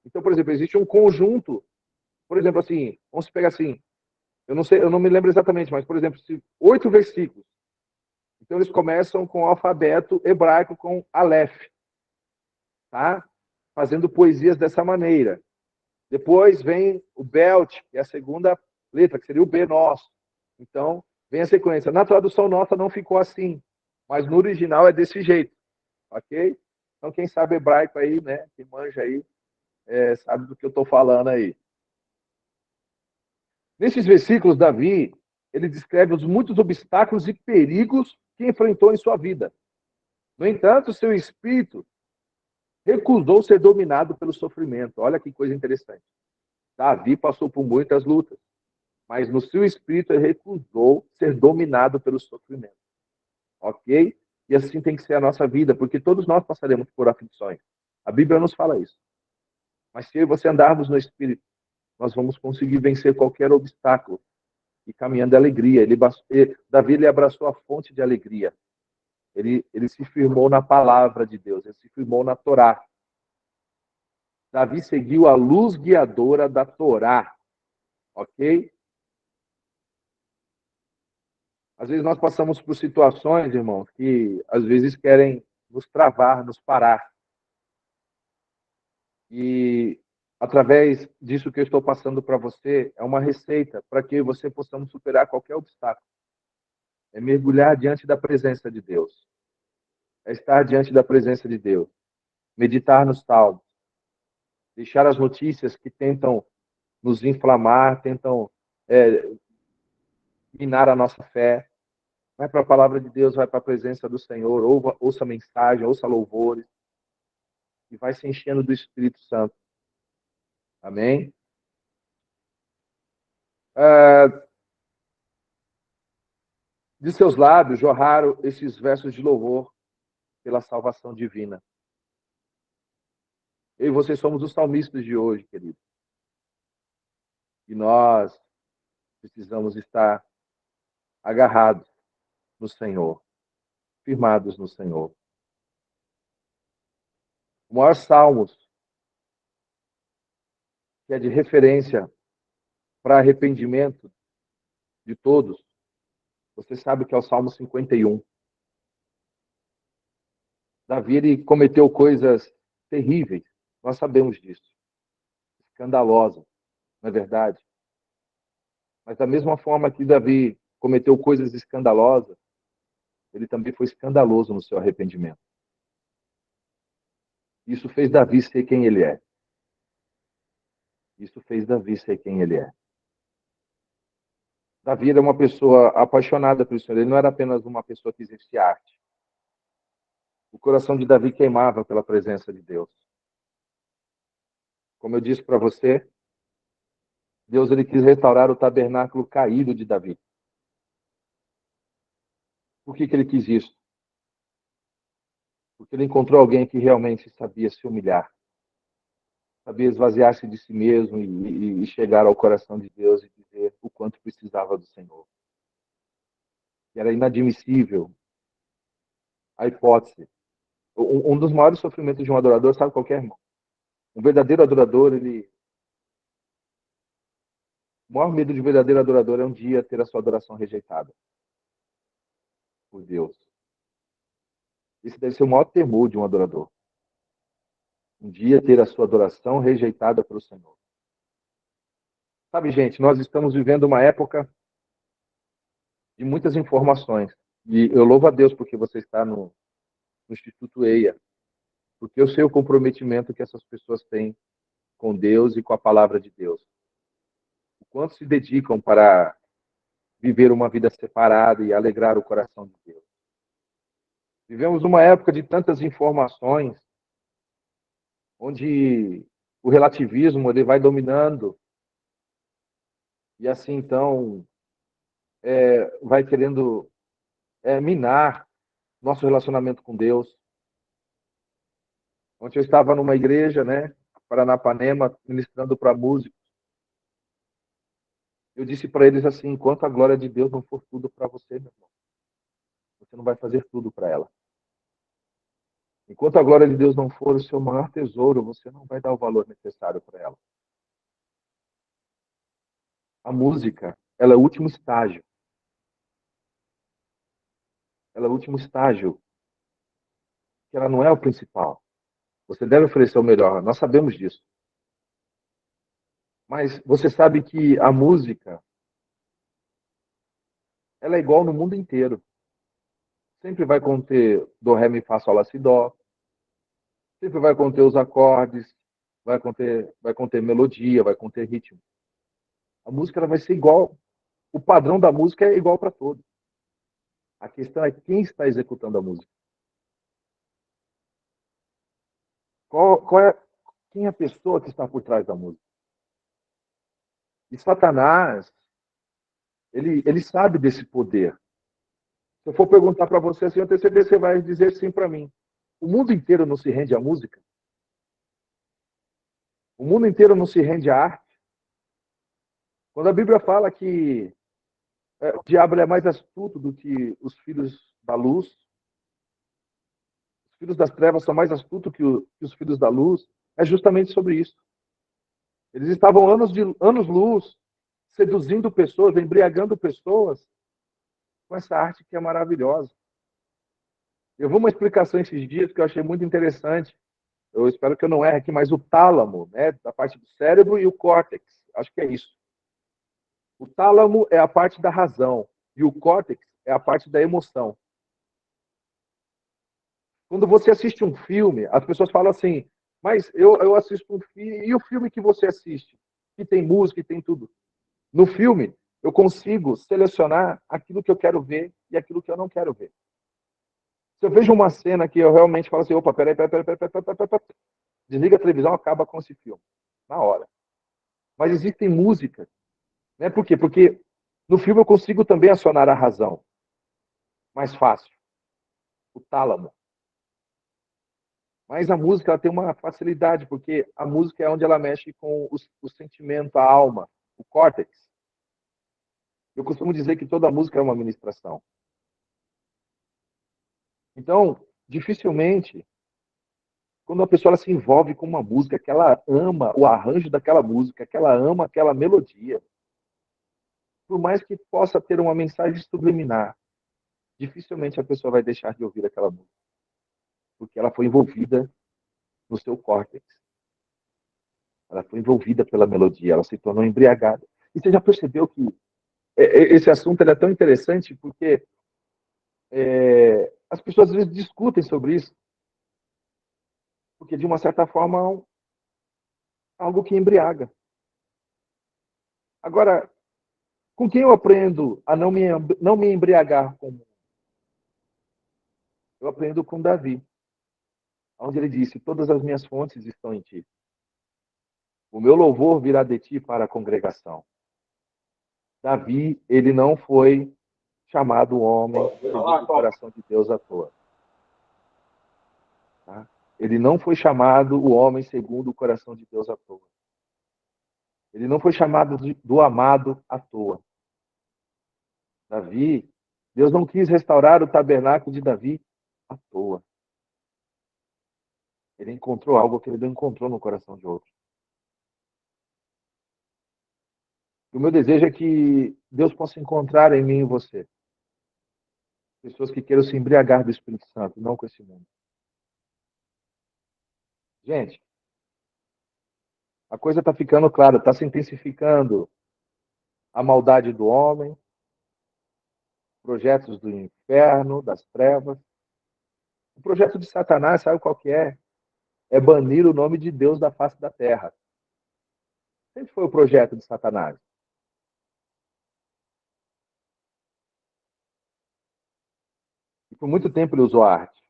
Então, por exemplo, existe um conjunto Por exemplo, assim, vamos pegar assim, eu não sei, eu não me lembro exatamente, mas, por exemplo, 8 versículos. Então, eles começam com o alfabeto hebraico, com Aleph, tá? Fazendo poesias dessa maneira. Depois vem o Belt, que é a segunda letra, que seria o B nosso. Então, vem a sequência. Na tradução nossa não ficou assim, mas no original é desse jeito, ok? Então, quem sabe hebraico aí, né? Quem manja aí, sabe do que eu estou falando aí. Nesses versículos, Davi, ele descreve os muitos obstáculos e perigos que enfrentou em sua vida. No entanto, seu espírito recusou ser dominado pelo sofrimento. Olha que coisa interessante. Davi passou por muitas lutas, mas no seu espírito ele recusou ser dominado pelo sofrimento. Ok? E assim tem que ser a nossa vida, porque todos nós passaremos por aflições. A Bíblia nos fala isso. Mas se você andarmos no espírito, nós vamos conseguir vencer qualquer obstáculo e caminhando de alegria. Davi ele abraçou a fonte de alegria. Ele se firmou na palavra de Deus, ele se firmou na Torá. Davi seguiu a luz guiadora da Torá, ok? Às vezes nós passamos por situações, irmãos, que às vezes querem nos travar, nos parar. E através disso que eu estou passando para você, é uma receita para que você possamos superar qualquer obstáculo. É mergulhar diante da presença de Deus. É estar diante da presença de Deus. Meditar nos salmos. Deixar as notícias que tentam nos inflamar, tentam minar a nossa fé. Vai para a palavra de Deus, vai para a presença do Senhor, ouça mensagem, ouça louvores, e vai se enchendo do Espírito Santo. Amém? De seus lábios jorraram esses versos de louvor pela salvação divina. Eu e você somos os salmistas de hoje, querido. E nós precisamos estar agarrados no Senhor, firmados no Senhor. O maior salmos, que é de referência para arrependimento de todos, você sabe que é o Salmo 51. Davi ele cometeu coisas terríveis, nós sabemos disso, escandalosas, não é verdade? Mas da mesma forma que Davi cometeu coisas escandalosas, ele também foi escandaloso no seu arrependimento. Isso fez Davi ser quem ele é. Isso fez Davi ser quem ele é. Davi era uma pessoa apaixonada pelo Senhor. Ele não era apenas uma pessoa que exercia arte. O coração de Davi queimava pela presença de Deus. Como eu disse para você, Deus ele quis restaurar o tabernáculo caído de Davi. Por que ele quis isso? Porque ele encontrou alguém que realmente sabia se humilhar, sabia esvaziar-se de si mesmo e chegar ao coração de Deus e dizer o quanto precisava do Senhor. E era inadmissível a hipótese. Um dos maiores sofrimentos de um adorador, sabe qual é, irmão? Um verdadeiro adorador, o maior medo de um verdadeiro adorador é um dia ter a sua adoração rejeitada por Deus. Esse deve ser o maior temor de um adorador. Um dia ter a sua adoração rejeitada pelo Senhor. Sabe, gente, nós estamos vivendo uma época de muitas informações. E eu louvo a Deus porque você está no Instituto EIA, porque eu sei o comprometimento que essas pessoas têm com Deus e com a palavra de Deus. O quanto se dedicam para viver uma vida separada e alegrar o coração de Deus. Vivemos uma época de tantas informações, onde o relativismo ele vai dominando e assim então vai querendo minar nosso relacionamento com Deus. Ontem eu estava numa igreja, né, Paranapanema, ministrando para músicos. Eu disse para eles assim: enquanto a glória de Deus não for tudo para você, meu irmão, você não vai fazer tudo para ela. Enquanto a glória de Deus não for o seu maior tesouro, você não vai dar o valor necessário para ela. A música, ela é o último estágio. Ela é o último estágio, que ela não é o principal. Você deve oferecer o melhor, nós sabemos disso. Mas você sabe que a música, ela é igual no mundo inteiro. Sempre vai conter do, ré, mi, fá, sol, lá, si, dó. Sempre vai conter os acordes, vai conter melodia, vai conter ritmo. A música ela vai ser igual. O padrão da música é igual para todos. A questão é quem está executando a música. Quem é a pessoa que está por trás da música? E Satanás, ele sabe desse poder. Se eu for perguntar para você assim, eu tenho certeza que você vai dizer sim para mim. O mundo inteiro não se rende à música? O mundo inteiro não se rende à arte? Quando a Bíblia fala que o diabo é mais astuto do que os filhos da luz, os filhos das trevas são mais astutos que os filhos da luz, é justamente sobre isso. Eles estavam anos-luz seduzindo pessoas, embriagando pessoas com essa arte que é maravilhosa. Eu vi uma explicação esses dias que eu achei muito interessante. Eu espero que eu não erre aqui, mas o tálamo, né, da parte do cérebro e o córtex, acho que é isso. O tálamo é a parte da razão e o córtex é a parte da emoção. Quando você assiste um filme, as pessoas falam assim, mas eu assisto um filme, e o filme que você assiste? Que tem música e tem tudo. No filme, eu consigo selecionar aquilo que eu quero ver e aquilo que eu não quero ver. Se eu vejo uma cena que eu realmente falo assim, opa, peraí, desliga a televisão, acaba com esse filme. Na hora. Mas existem músicas, né? Por quê? Porque no filme eu consigo também acionar a razão. Mais fácil. O tálamo. Mas a música ela tem uma facilidade, porque a música é onde ela mexe com o sentimento, a alma, o córtex. Eu costumo dizer que toda música é uma ministração. Então, dificilmente, quando a pessoa se envolve com uma música, que ela ama o arranjo daquela música, que ela ama aquela melodia, por mais que possa ter uma mensagem subliminar, dificilmente a pessoa vai deixar de ouvir aquela música, porque ela foi envolvida no seu córtex. Ela foi envolvida pela melodia, ela se tornou embriagada. E você já percebeu que esse assunto é tão interessante porque as pessoas às vezes discutem sobre isso, porque de uma certa forma é algo que embriaga. Agora, com quem eu aprendo a não me embriagar com? Eu aprendo com Davi, onde ele disse: Todas as minhas fontes estão em ti. O meu louvor virá de ti para a congregação. Davi, ele não foi chamado homem segundo o coração de Deus à toa. Tá? Ele não foi chamado o homem segundo o coração de Deus à toa. Ele não foi chamado do amado à toa. Davi, Deus não quis restaurar o tabernáculo de Davi à toa. Ele encontrou algo que ele não encontrou no coração de outro. E o meu desejo é que Deus possa encontrar em mim e em você pessoas que queiram se embriagar do Espírito Santo, não com esse mundo. Gente, a coisa está ficando clara, está se intensificando a maldade do homem, projetos do inferno, das trevas. O projeto de Satanás, sabe qual que é? É banir o nome de Deus da face da terra. Sempre foi o projeto de Satanás. E por muito tempo ele usou a arte.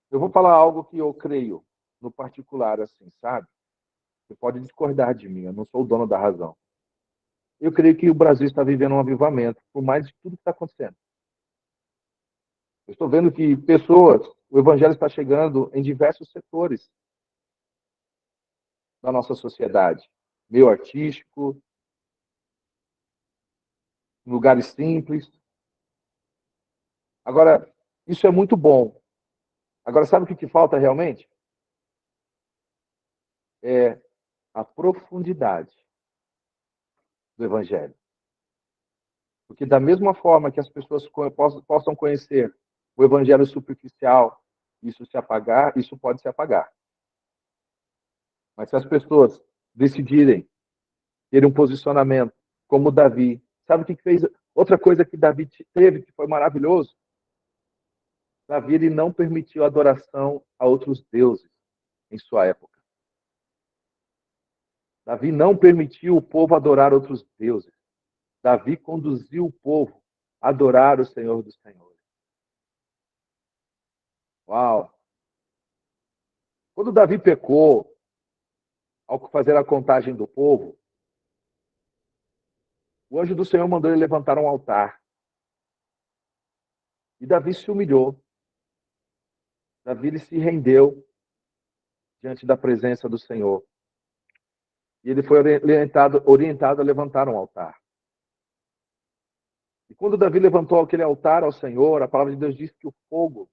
Eu vou falar algo que eu creio, no particular, assim, sabe? Você pode discordar de mim, eu não sou o dono da razão. Eu creio que o Brasil está vivendo um avivamento, por mais de tudo que está acontecendo. Eu estou vendo que pessoas, o evangelho está chegando em diversos setores da nossa sociedade. Meio artístico, em lugares simples. Agora, isso é muito bom. Agora, sabe o que falta realmente? É a profundidade. do Evangelho. Porque da mesma forma que as pessoas possam conhecer o Evangelho superficial, isso pode se apagar. Mas se as pessoas decidirem ter um posicionamento como Davi, sabe o que fez? Outra coisa que Davi teve, que foi maravilhoso, Davi ele não permitiu adoração a outros deuses em sua época. Davi não permitiu o povo adorar outros deuses. Davi conduziu o povo a adorar o Senhor dos Senhores. Uau! Quando Davi pecou, ao fazer a contagem do povo, o anjo do Senhor mandou ele levantar um altar. E Davi se humilhou. Davi ele se rendeu diante da presença do Senhor. E ele foi orientado a levantar um altar. E quando Davi levantou aquele altar ao Senhor, a palavra de Deus diz que o fogo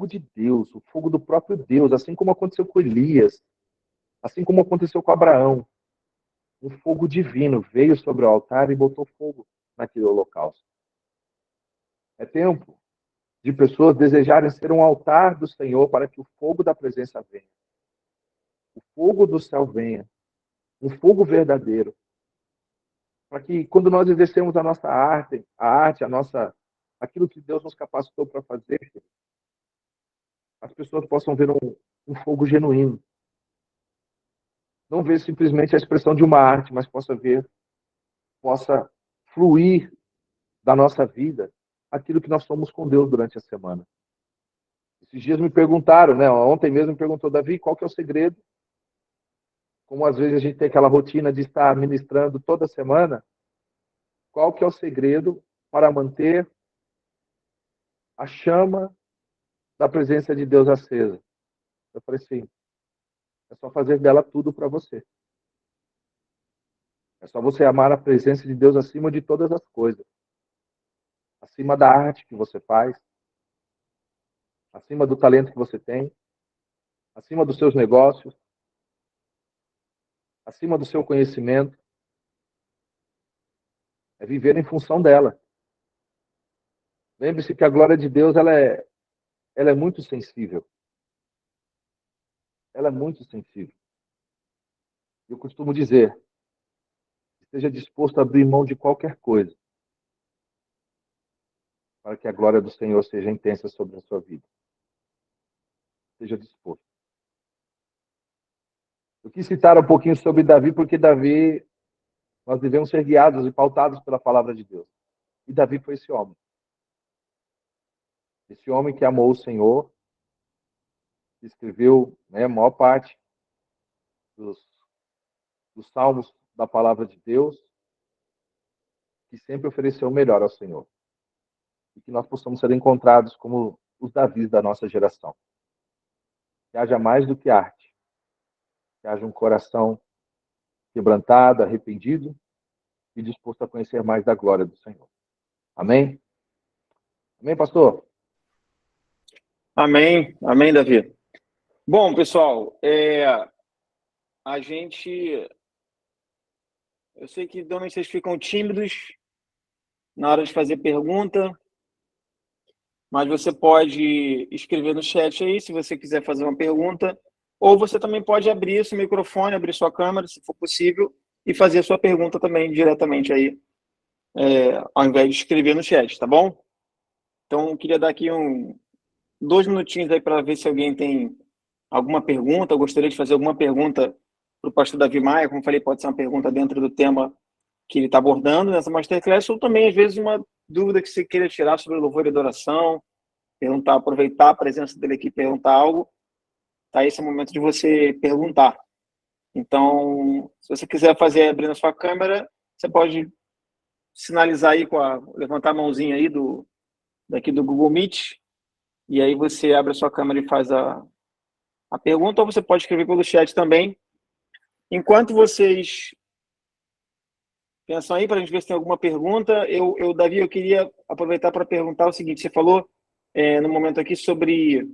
de Deus, o fogo do próprio Deus, assim como aconteceu com Elias, assim como aconteceu com Abraão, um fogo divino veio sobre o altar e botou fogo naquele holocausto. É tempo de pessoas desejarem ser um altar do Senhor para que o fogo da presença venha. O fogo do céu venha. Um fogo verdadeiro. Para que quando nós exercemos a nossa arte, aquilo que Deus nos capacitou para fazer, as pessoas possam ver um fogo genuíno. Não ver simplesmente a expressão de uma arte, mas possa fluir da nossa vida aquilo que nós somos com Deus durante a semana. Esses dias me perguntaram, né? Ontem mesmo me perguntou, Davi, qual que é o segredo? Como às vezes a gente tem aquela rotina de estar ministrando toda semana, qual que é o segredo para manter a chama da presença de Deus acesa? Eu falei assim, é só fazer dela tudo para você. É só você amar a presença de Deus acima de todas as coisas. Acima da arte que você faz, acima do talento que você tem, acima dos seus negócios, acima do seu conhecimento. É viver em função dela. Lembre-se que a glória de Deus ela é muito sensível. Ela é muito sensível. Eu costumo dizer, esteja disposto a abrir mão de qualquer coisa para que a glória do Senhor seja intensa sobre a sua vida. Esteja disposto. Eu quis citar um pouquinho sobre Davi, porque Davi, nós devemos ser guiados e pautados pela palavra de Deus. E Davi foi esse homem. Esse homem que amou o Senhor, que escreveu, a maior parte dos salmos da palavra de Deus, que sempre ofereceu o melhor ao Senhor. E que nós possamos ser encontrados como os Davis da nossa geração. Que haja mais do que arte. Que haja um coração quebrantado, arrependido e disposto a conhecer mais da glória do Senhor. Amém? Amém, pastor? Amém. Amém, Davi. Bom, pessoal, a gente... Eu sei que normalmente vocês ficam tímidos na hora de fazer pergunta, mas você pode escrever no chat aí, se você quiser fazer uma pergunta, ou você também pode abrir seu microfone, abrir sua câmera, se for possível, e fazer a sua pergunta também diretamente aí, ao invés de escrever no chat, tá bom? Então, eu queria dar aqui 2 minutinhos aí para ver se alguém tem alguma pergunta. Eu gostaria de fazer alguma pergunta para o pastor Davi Maia. Como eu falei, pode ser uma pergunta dentro do tema que ele está abordando nessa Masterclass, ou também, às vezes, uma dúvida que você queira tirar sobre louvor e adoração, perguntar, aproveitar a presença dele aqui, perguntar algo. Tá, esse é o momento de você perguntar. Então, se você quiser fazer abrindo a sua câmera, você pode sinalizar aí levantar a mãozinha aí daqui do Google Meet, e aí você abre a sua câmera e faz a pergunta, ou você pode escrever pelo chat também. Enquanto vocês pensam aí, para a gente ver se tem alguma pergunta, Davi, eu queria aproveitar para perguntar o seguinte: você falou no momento aqui sobre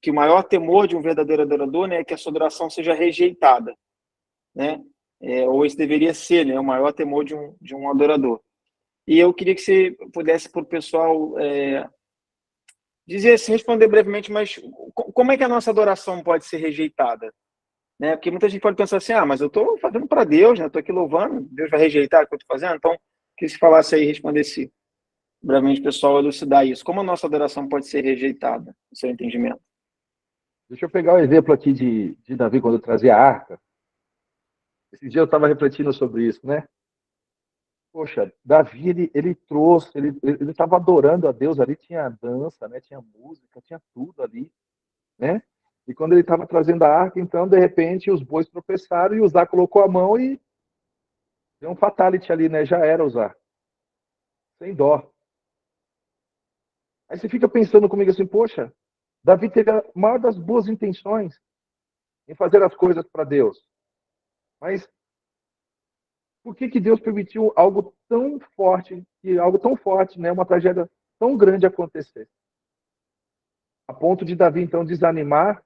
que o maior temor de um verdadeiro adorador, né, é que a sua adoração seja rejeitada, né? ou esse deveria ser, né, o maior temor de um adorador. E eu queria que você pudesse, para o pessoal, dizer assim, responder brevemente, mas como é que a nossa adoração pode ser rejeitada? Né? Porque muita gente pode pensar assim, mas eu estou fazendo para Deus, né? Estou aqui louvando, Deus vai rejeitar o que eu estou fazendo? Então, que se falasse aí, respondesse brevemente, pessoal, elucidar isso. Como a nossa adoração pode ser rejeitada, no seu entendimento? Deixa eu pegar o exemplo aqui de Davi, quando eu trazia a arca. Esse dia eu estava refletindo sobre isso, né? Poxa, Davi, ele trouxe, ele estava adorando a Deus ali, tinha dança, né? Tinha música, tinha tudo ali, né? E quando ele estava trazendo a arca, então, de repente, os bois tropeçaram e Uzá colocou a mão e deu um fatality ali, né? Já era Uzá, sem dó. Aí você fica pensando comigo assim, poxa, Davi teve a maior das boas intenções em fazer as coisas para Deus. Mas por que Deus permitiu algo tão forte, né? Uma tragédia tão grande acontecer? A ponto de Davi, então, desanimar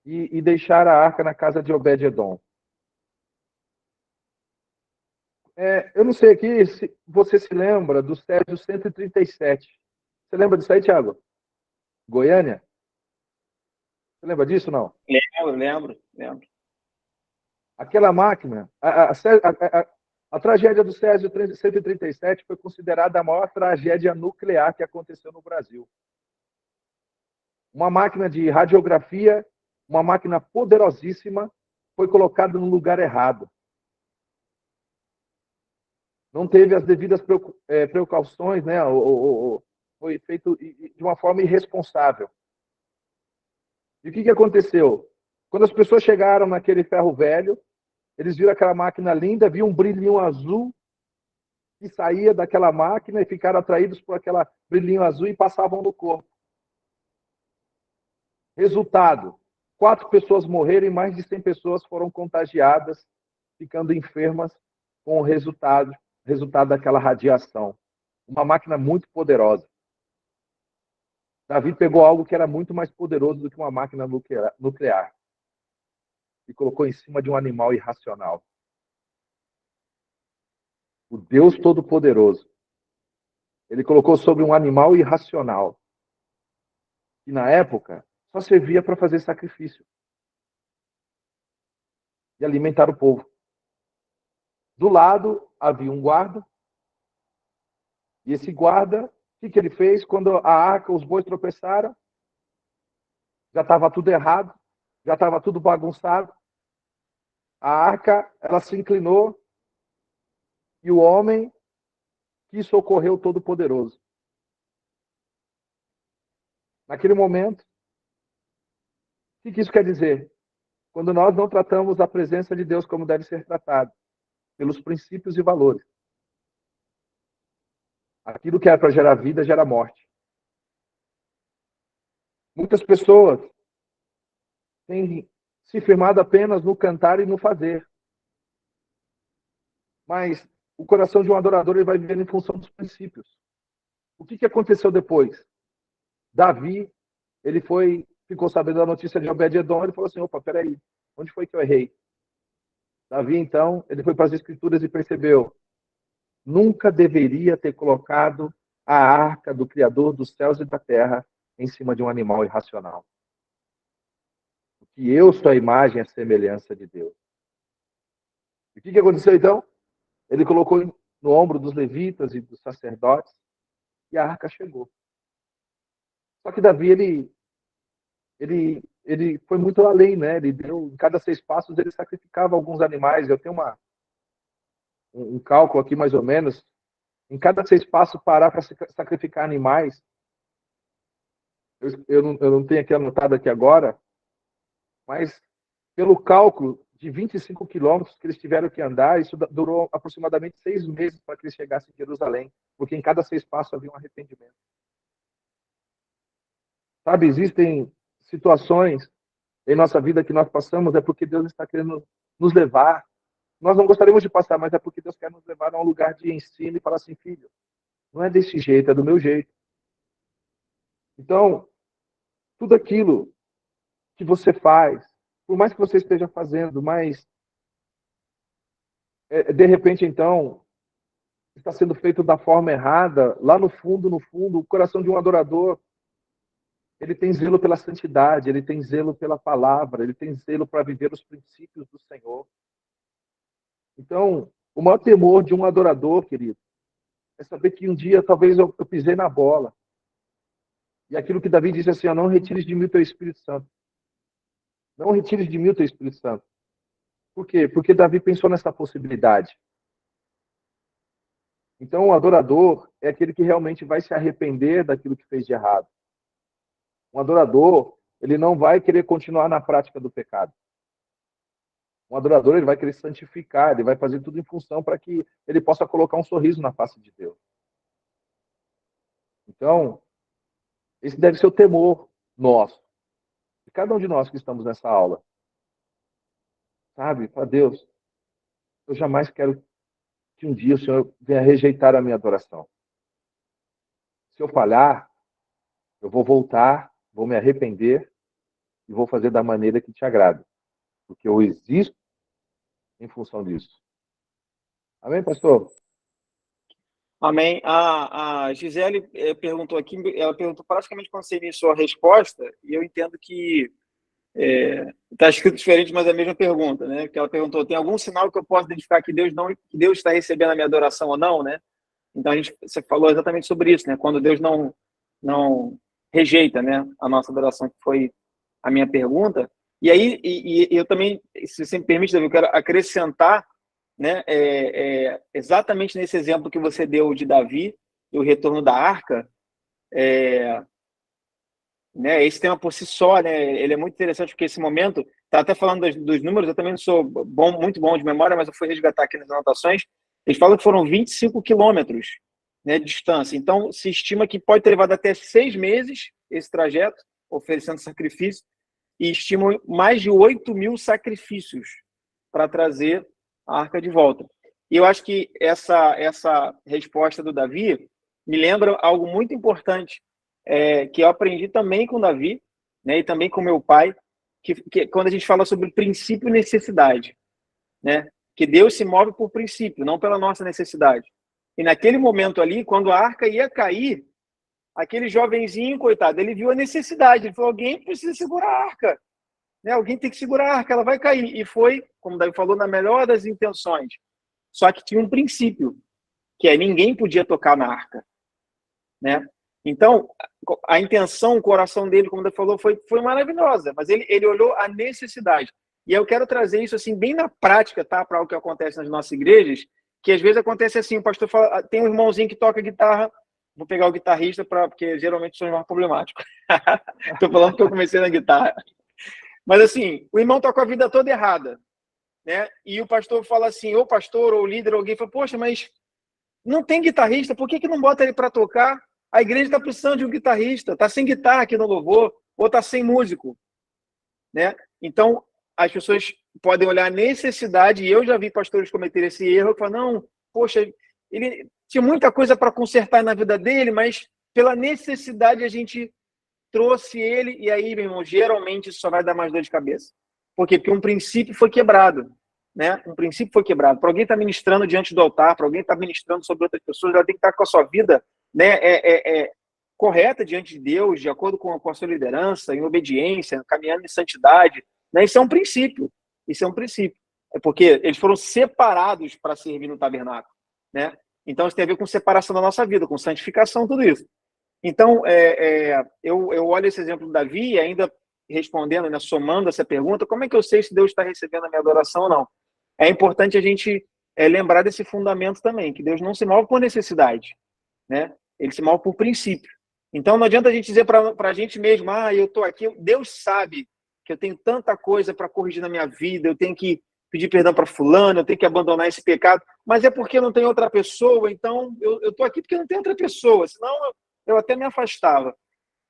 e deixar a arca na casa de Obed-edom. Eu não sei aqui se você se lembra do Césio 137. Você lembra disso aí, Thiago? Goiânia? Você lembra disso, não? Lembro. Aquela máquina, a tragédia do Césio 137 foi considerada a maior tragédia nuclear que aconteceu no Brasil. Uma máquina de radiografia, uma máquina poderosíssima, foi colocada no lugar errado. Não teve as devidas precauções, né? Foi feito de uma forma irresponsável. E o que aconteceu? Quando as pessoas chegaram naquele ferro velho, eles viram aquela máquina linda, viam um brilhinho azul que saía daquela máquina e ficaram atraídos por aquele brilhinho azul e passavam no corpo. Resultado: 4 pessoas morreram e mais de 100 pessoas foram contagiadas, ficando enfermas com o resultado daquela radiação. Uma máquina muito poderosa. Davi pegou algo que era muito mais poderoso do que uma máquina nuclear e colocou em cima de um animal irracional. O Deus Todo-Poderoso. Ele colocou sobre um animal irracional, que na época só servia para fazer sacrifício e alimentar o povo. Do lado havia um guarda, e esse guarda, o que ele fez? Quando a arca, os bois tropeçaram, já estava tudo errado, já estava tudo bagunçado. A arca, ela se inclinou e o homem que socorreu o Todo-Poderoso. Naquele momento, o que isso quer dizer? Quando nós não tratamos a presença de Deus como deve ser tratado, pelos princípios e valores, aquilo que era para gerar vida, gera morte. Muitas pessoas têm se firmado apenas no cantar e no fazer. Mas o coração de um adorador ele vai viver em função dos princípios. O que aconteceu depois? Davi, ficou sabendo da notícia de Obed-edom, ele falou assim, opa, peraí, onde foi que eu errei? Davi, então, ele foi para as escrituras e percebeu, nunca deveria ter colocado a arca do Criador dos céus e da terra em cima de um animal irracional. Porque eu sou a imagem e a semelhança de Deus. E o que aconteceu, então? Ele colocou no ombro dos levitas e dos sacerdotes e a arca chegou. Só que Davi, ele foi muito além, né? Ele deu, em cada 6 passos, ele sacrificava alguns animais. Eu tenho um cálculo aqui, mais ou menos. Em cada 6 passos, parar para sacrificar animais. Eu não tenho aqui anotado aqui agora, mas pelo cálculo de 25 quilômetros que eles tiveram que andar, isso durou aproximadamente 6 meses para que eles chegassem em Jerusalém, porque em cada 6 passos havia um arrependimento. Sabe, existem situações em nossa vida que nós passamos, é porque Deus está querendo nos levar. Nós não gostaríamos de passar, mas é porque Deus quer nos levar a um lugar de ensino e falar assim, filho, não é desse jeito, é do meu jeito. Então, tudo aquilo que você faz, por mais que você esteja fazendo, mas de repente, então, está sendo feito da forma errada, lá no fundo, o coração de um adorador, ele tem zelo pela santidade, ele tem zelo pela palavra, ele tem zelo para viver os princípios do Senhor. Então, o maior temor de um adorador, querido, é saber que um dia talvez eu pisei na bola. E aquilo que Davi disse assim, ó, não retires de mim o teu Espírito Santo. Não retires de mim o teu Espírito Santo. Por quê? Porque Davi pensou nessa possibilidade. Então, o adorador é aquele que realmente vai se arrepender daquilo que fez de errado. Um adorador, ele não vai querer continuar na prática do pecado. Um adorador, ele vai querer santificar, ele vai fazer tudo em função para que ele possa colocar um sorriso na face de Deus. Então, esse deve ser o temor nosso, de cada um de nós que estamos nessa aula. Sabe, para Deus, eu jamais quero que um dia o Senhor venha rejeitar a minha adoração. Se eu falhar, eu vou voltar, vou me arrepender e vou fazer da maneira que te agrada. Porque eu existo em função disso. Amém, pastor? Amém. A Gisele perguntou aqui, ela perguntou praticamente quando você iniciou a resposta, e eu entendo que está escrito diferente, mas é a mesma pergunta, né? Que ela perguntou: tem algum sinal que eu possa identificar que Deus está recebendo a minha adoração ou não, né? Então você falou exatamente sobre isso, né? Quando Deus não rejeita, né, a nossa adoração, que foi a minha pergunta. E aí, eu também, se você me permite, Davi, eu quero acrescentar, né, exatamente nesse exemplo que você deu de Davi e o retorno da arca, né, esse tema por si só, né, ele é muito interessante, porque esse momento, tá até falando dos números, eu também não sou muito bom de memória, mas eu fui resgatar aqui nas anotações, eles falam que foram 25 quilômetros, né, de distância. Então, se estima que pode ter levado até 6 meses esse trajeto, oferecendo sacrifício, e estimam mais de 8.000 sacrifícios para trazer a arca de volta. E eu acho que essa resposta do Davi me lembra algo muito importante, que eu aprendi também com o Davi, né, e também com meu pai, que quando a gente fala sobre princípio e necessidade, né, que Deus se move por princípio, não pela nossa necessidade. E naquele momento ali, quando a arca ia cair, aquele jovenzinho, coitado, ele viu a necessidade, ele falou: alguém precisa segurar a arca, né? Alguém tem que segurar a arca, ela vai cair. E foi, como o Davi falou, na melhor das intenções. Só que tinha um princípio, que é: ninguém podia tocar na arca, né? Então, a intenção, o coração dele, como ele falou, foi maravilhosa, mas ele olhou a necessidade. E eu quero trazer isso assim bem na prática, tá, para o que acontece nas nossas igrejas, que às vezes acontece assim: o pastor fala, tem um irmãozinho que toca guitarra, vou pegar o guitarrista, porque geralmente são os mais problemáticos. Estou falando que eu comecei na guitarra. Mas assim, o irmão está com a vida toda errada, né? E o pastor fala assim, ou pastor, ou líder, ou alguém fala: poxa, mas não tem guitarrista, por que não bota ele para tocar? A igreja está precisando de um guitarrista, está sem guitarra aqui no louvor, ou está sem músico, né? Então, as pessoas podem olhar a necessidade, e eu já vi pastores cometer esse erro, que falam: não, poxa, ele tinha muita coisa para consertar na vida dele, mas pela necessidade a gente trouxe ele, e aí, meu irmão, geralmente isso só vai dar mais dor de cabeça. Por quê? Porque um princípio foi quebrado, né? Um princípio foi quebrado. Para alguém estar ministrando diante do altar, para alguém estar ministrando sobre outras pessoas, ela tem que estar com a sua vida, né, correta diante de Deus, de acordo com a sua liderança, em obediência, caminhando em santidade, né? Isso é um princípio. Isso é um princípio. É porque eles foram separados para servir no tabernáculo, né? Então isso tem a ver com separação da nossa vida, com santificação, tudo isso. Então, eu olho esse exemplo do Davi, e ainda respondendo, né, somando essa pergunta: como é que eu sei se Deus está recebendo a minha adoração ou não? É importante a gente lembrar desse fundamento também, que Deus não se move por necessidade, né? Ele se move por princípio. Então, não adianta a gente dizer para a gente mesmo: eu estou aqui, Deus sabe que eu tenho tanta coisa para corrigir na minha vida, eu tenho que pedir perdão para fulano, eu tenho que abandonar esse pecado, mas é porque não tem outra pessoa, então eu estou aqui porque não tem outra pessoa, senão eu até me afastava.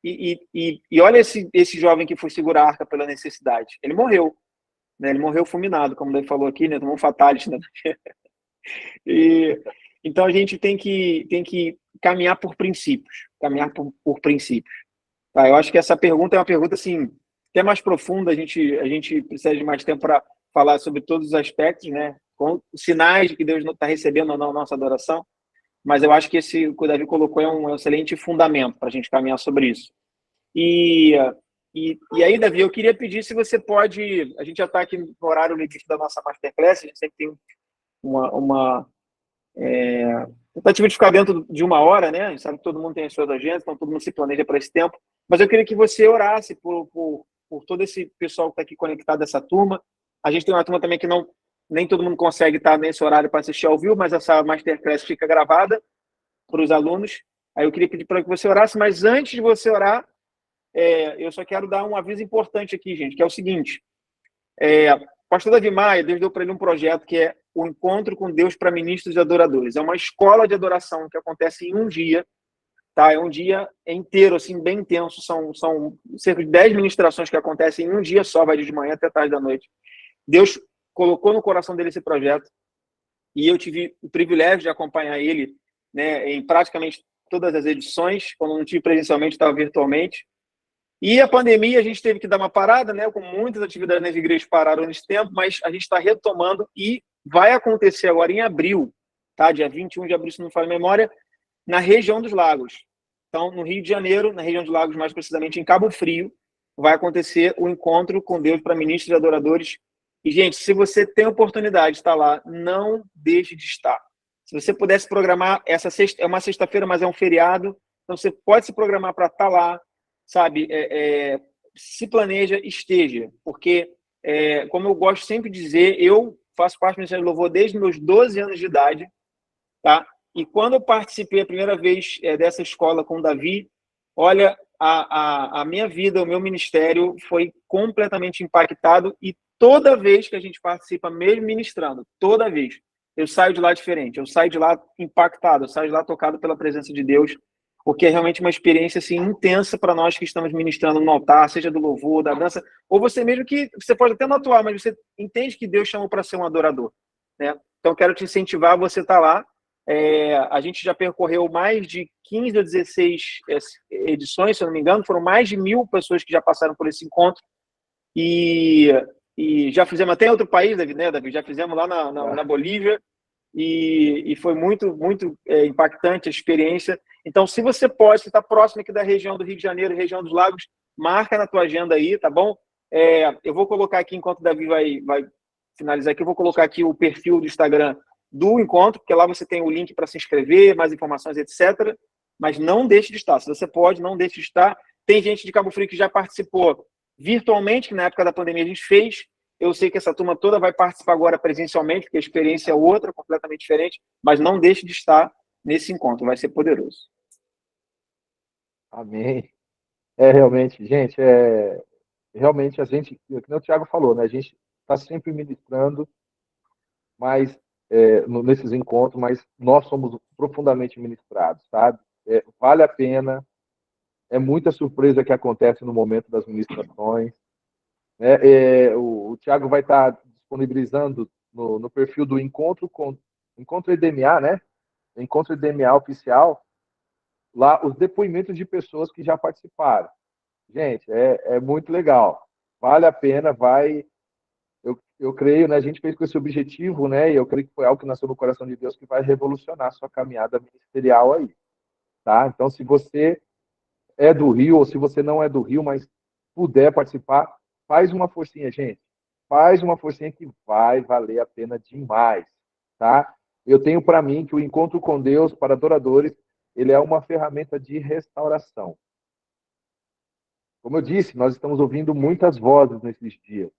E olha esse jovem que foi segurar a arca pela necessidade. Ele morreu, né? Ele morreu fulminado, como ele falou aqui, né? Tomou um fatality, né? Então a gente tem que caminhar por princípios, caminhar por princípios. Tá? Eu acho que essa pergunta é uma pergunta assim, até mais profunda. A gente precisa de mais tempo falar sobre todos os aspectos, né? Com sinais de que Deus não está recebendo ou não a nossa adoração, mas eu acho que esse que o Davi colocou é um excelente fundamento para a gente caminhar sobre isso. E, e aí, Davi, eu queria pedir se você pode. A gente já está aqui no horário limite da nossa Masterclass, a gente sempre tem uma tentativa de ficar dentro de uma hora, né? A gente sabe que todo mundo tem as suas agendas, então todo mundo se planeja para esse tempo. Mas eu queria que você orasse por todo esse pessoal que está aqui conectado, essa turma. A gente tem uma turma também que nem todo mundo consegue estar nesse horário para assistir ao vivo, mas essa Masterclass fica gravada para os alunos. Aí eu queria pedir para que você orasse, mas antes de você orar, eu só quero dar um aviso importante aqui, gente, que é o seguinte. O pastor Davi Maia, Deus deu para ele um projeto que é o Encontro com Deus para Ministros e Adoradores. É uma escola de adoração que acontece em um dia, tá? É um dia inteiro, assim, bem intenso. São cerca de 10 ministrações que acontecem em um dia só, vai de manhã até tarde da noite. Deus colocou no coração dele esse projeto e eu tive o privilégio de acompanhar ele, né, em praticamente todas as edições. Quando não tive presencialmente, estava virtualmente. E a pandemia, a gente teve que dar uma parada, né? Com muitas atividades nas igrejas pararam nesse tempo, mas a gente está retomando e vai acontecer agora em abril, tá? Dia 21 de abril, se não me falha a memória, na região dos Lagos. Então, no Rio de Janeiro, na região dos Lagos, mais precisamente em Cabo Frio, vai acontecer o encontro com Deus para ministros e adoradores. E, gente, se você tem oportunidade de estar lá, não deixe de estar. Se você pudesse programar, essa sexta, é uma sexta-feira, mas é um feriado, então você pode se programar para estar lá, sabe? Se planeja, esteja, porque, como eu gosto sempre de dizer, eu faço parte do Ministério do Louvor desde meus 12 anos de idade, tá? E quando eu participei a primeira vez dessa escola com o Davi, olha, a minha vida, o meu ministério foi completamente impactado e toda vez que a gente participa, mesmo ministrando, toda vez, eu saio de lá diferente, eu saio de lá impactado, eu saio de lá tocado pela presença de Deus, porque é realmente uma experiência assim intensa para nós que estamos ministrando no altar, seja do louvor, da dança, ou você mesmo que você pode até não atuar, mas você entende que Deus chamou para ser um adorador, né? Então quero te incentivar, você tá lá. A gente já percorreu mais de 15 ou 16 edições, se eu não me engano, foram mais de 1.000 pessoas que já passaram por esse encontro e, já fizemos até em outro país, Davi, né, Davi? Já fizemos lá na Bolívia e foi muito, muito impactante a experiência. Então, se você pode, se está próximo aqui da região do Rio de Janeiro, região dos Lagos, marca na tua agenda aí, tá bom? Eu vou colocar aqui, enquanto o Davi vai finalizar aqui, eu vou colocar aqui o perfil do Instagram do encontro, porque lá você tem o link para se inscrever, mais informações, etc. Mas não deixe de estar. Se você pode, não deixe de estar. Tem gente de Cabo Frio que já participou virtualmente, que na época da pandemia a gente fez. Eu sei que essa turma toda vai participar agora presencialmente, porque a experiência é outra, completamente diferente, mas não deixe de estar nesse encontro, vai ser poderoso. Amém. Realmente, gente, realmente a gente, como o Thiago falou, né? A gente está sempre ministrando, mas nesses encontros, mas nós somos profundamente ministrados, sabe? Vale a pena, é muita surpresa que acontece no momento das ministrações, né? O Thiago vai estar disponibilizando no perfil do Encontro EDMA, né? Encontro EDMA oficial, lá os depoimentos de pessoas que já participaram. Gente, é muito legal. Vale a pena, vai. Eu creio, né? A gente fez com esse objetivo, né? E eu creio que foi algo que nasceu no coração de Deus que vai revolucionar a sua caminhada ministerial aí, tá? Então, se você é do Rio ou se você não é do Rio, mas puder participar, faz uma forcinha, gente. Faz uma forcinha que vai valer a pena demais, tá? Eu tenho para mim que o encontro com Deus para adoradores, ele é uma ferramenta de restauração. Como eu disse, nós estamos ouvindo muitas vozes nesses dias.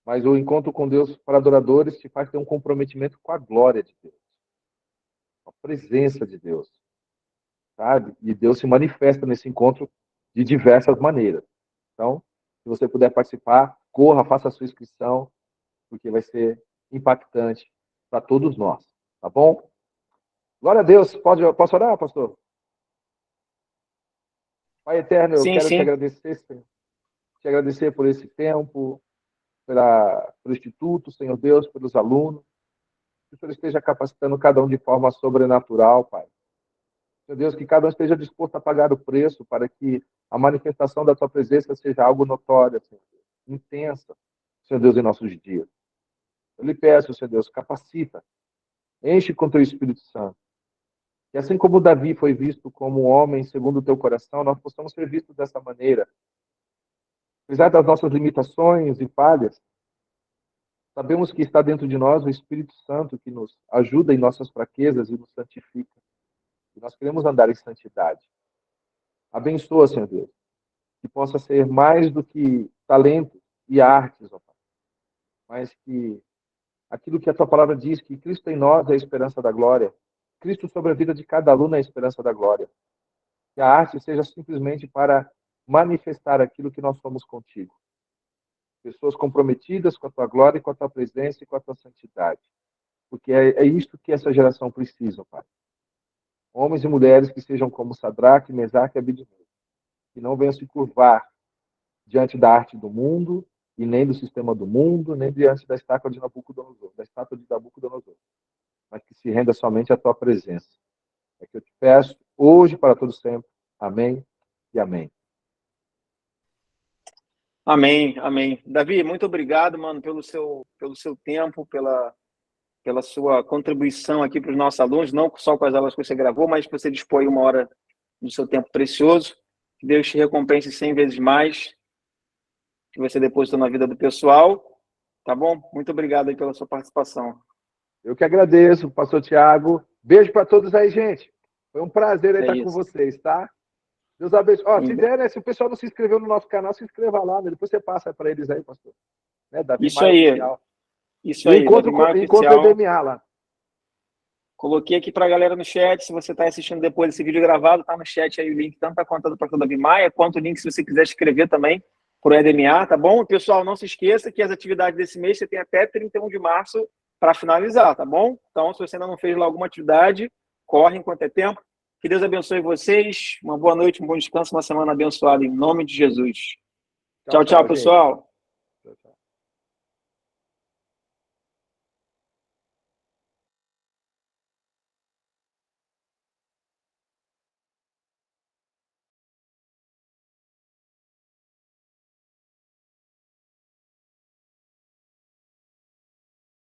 Mas o encontro com Deus para adoradores te faz ter um comprometimento com a glória de Deus, com a presença de Deus, sabe? E Deus se manifesta nesse encontro de diversas maneiras. Então, se você puder participar, corra, faça a sua inscrição, porque vai ser impactante para todos nós, tá bom? Glória a Deus. Posso orar, pastor? Pai eterno, eu Sim, quero te sim. agradecer, Senhor. Te agradecer por esse tempo, pelo Instituto, Senhor Deus, pelos alunos. Que o Senhor esteja capacitando cada um de forma sobrenatural, Pai. Senhor Deus, que cada um esteja disposto a pagar o preço para que a manifestação da tua presença seja algo notório, Senhor Deus, intensa. Senhor Deus, em nossos dias. Eu lhe peço, Senhor Deus, capacita, enche com teu Espírito Santo. Que assim como Davi foi visto como um homem segundo o teu coração, nós possamos ser vistos dessa maneira. Apesar das nossas limitações e falhas, sabemos que está dentro de nós o Espírito Santo que nos ajuda em nossas fraquezas e nos santifica. E nós queremos andar em santidade. Abençoa, Senhor Deus, que possa ser mais do que talento e artes, ó Pai, mas que aquilo que a tua palavra diz, que Cristo em nós é a esperança da glória, Cristo sobre a vida de cada aluno é a esperança da glória. Que a arte seja simplesmente para manifestar aquilo que nós somos contigo. Pessoas comprometidas com a tua glória, com a tua presença e com a tua santidade. Porque é isto que essa geração precisa, Pai. Homens e mulheres que sejam como Sadraque, Mesaque e Abednego, que não venham se curvar diante da arte do mundo, e nem do sistema do mundo, nem diante da estátua de Nabucodonosor, mas que se renda somente à tua presença. É que eu te peço, hoje para todo sempre. Amém e amém. Amém, amém. Davi, muito obrigado, mano, pelo seu tempo, pela sua contribuição aqui para os nossos alunos, não só com as aulas que você gravou, mas que você dispõe 1 hora do seu tempo precioso. Que Deus te recompense 100 vezes mais que você depositou na vida do pessoal, tá bom? Muito obrigado aí pela sua participação. Eu que agradeço, pastor Tiago. Beijo para todos aí, gente. Foi um prazer estar com vocês, tá? Deus abençoe. Ó, se o pessoal não se inscreveu no nosso canal, se inscreva lá, né? Depois você passa para eles aí, pastor. Né? Davi Isso Maia aí. Oficial. Isso aí, encontro o EDMA lá. Coloquei aqui para a galera no chat, se você está assistindo depois desse vídeo gravado, tá no chat aí o link tanto da conta do pastor Davi Maia, quanto o link se você quiser escrever também para o EDMA, tá bom? Pessoal, não se esqueça que as atividades desse mês você tem até 31 de março para finalizar, tá bom? Então, se você ainda não fez lá alguma atividade, corre enquanto é tempo. Que Deus abençoe vocês. Uma boa noite, um bom descanso, uma semana abençoada em nome de Jesus. Tchau, pessoal.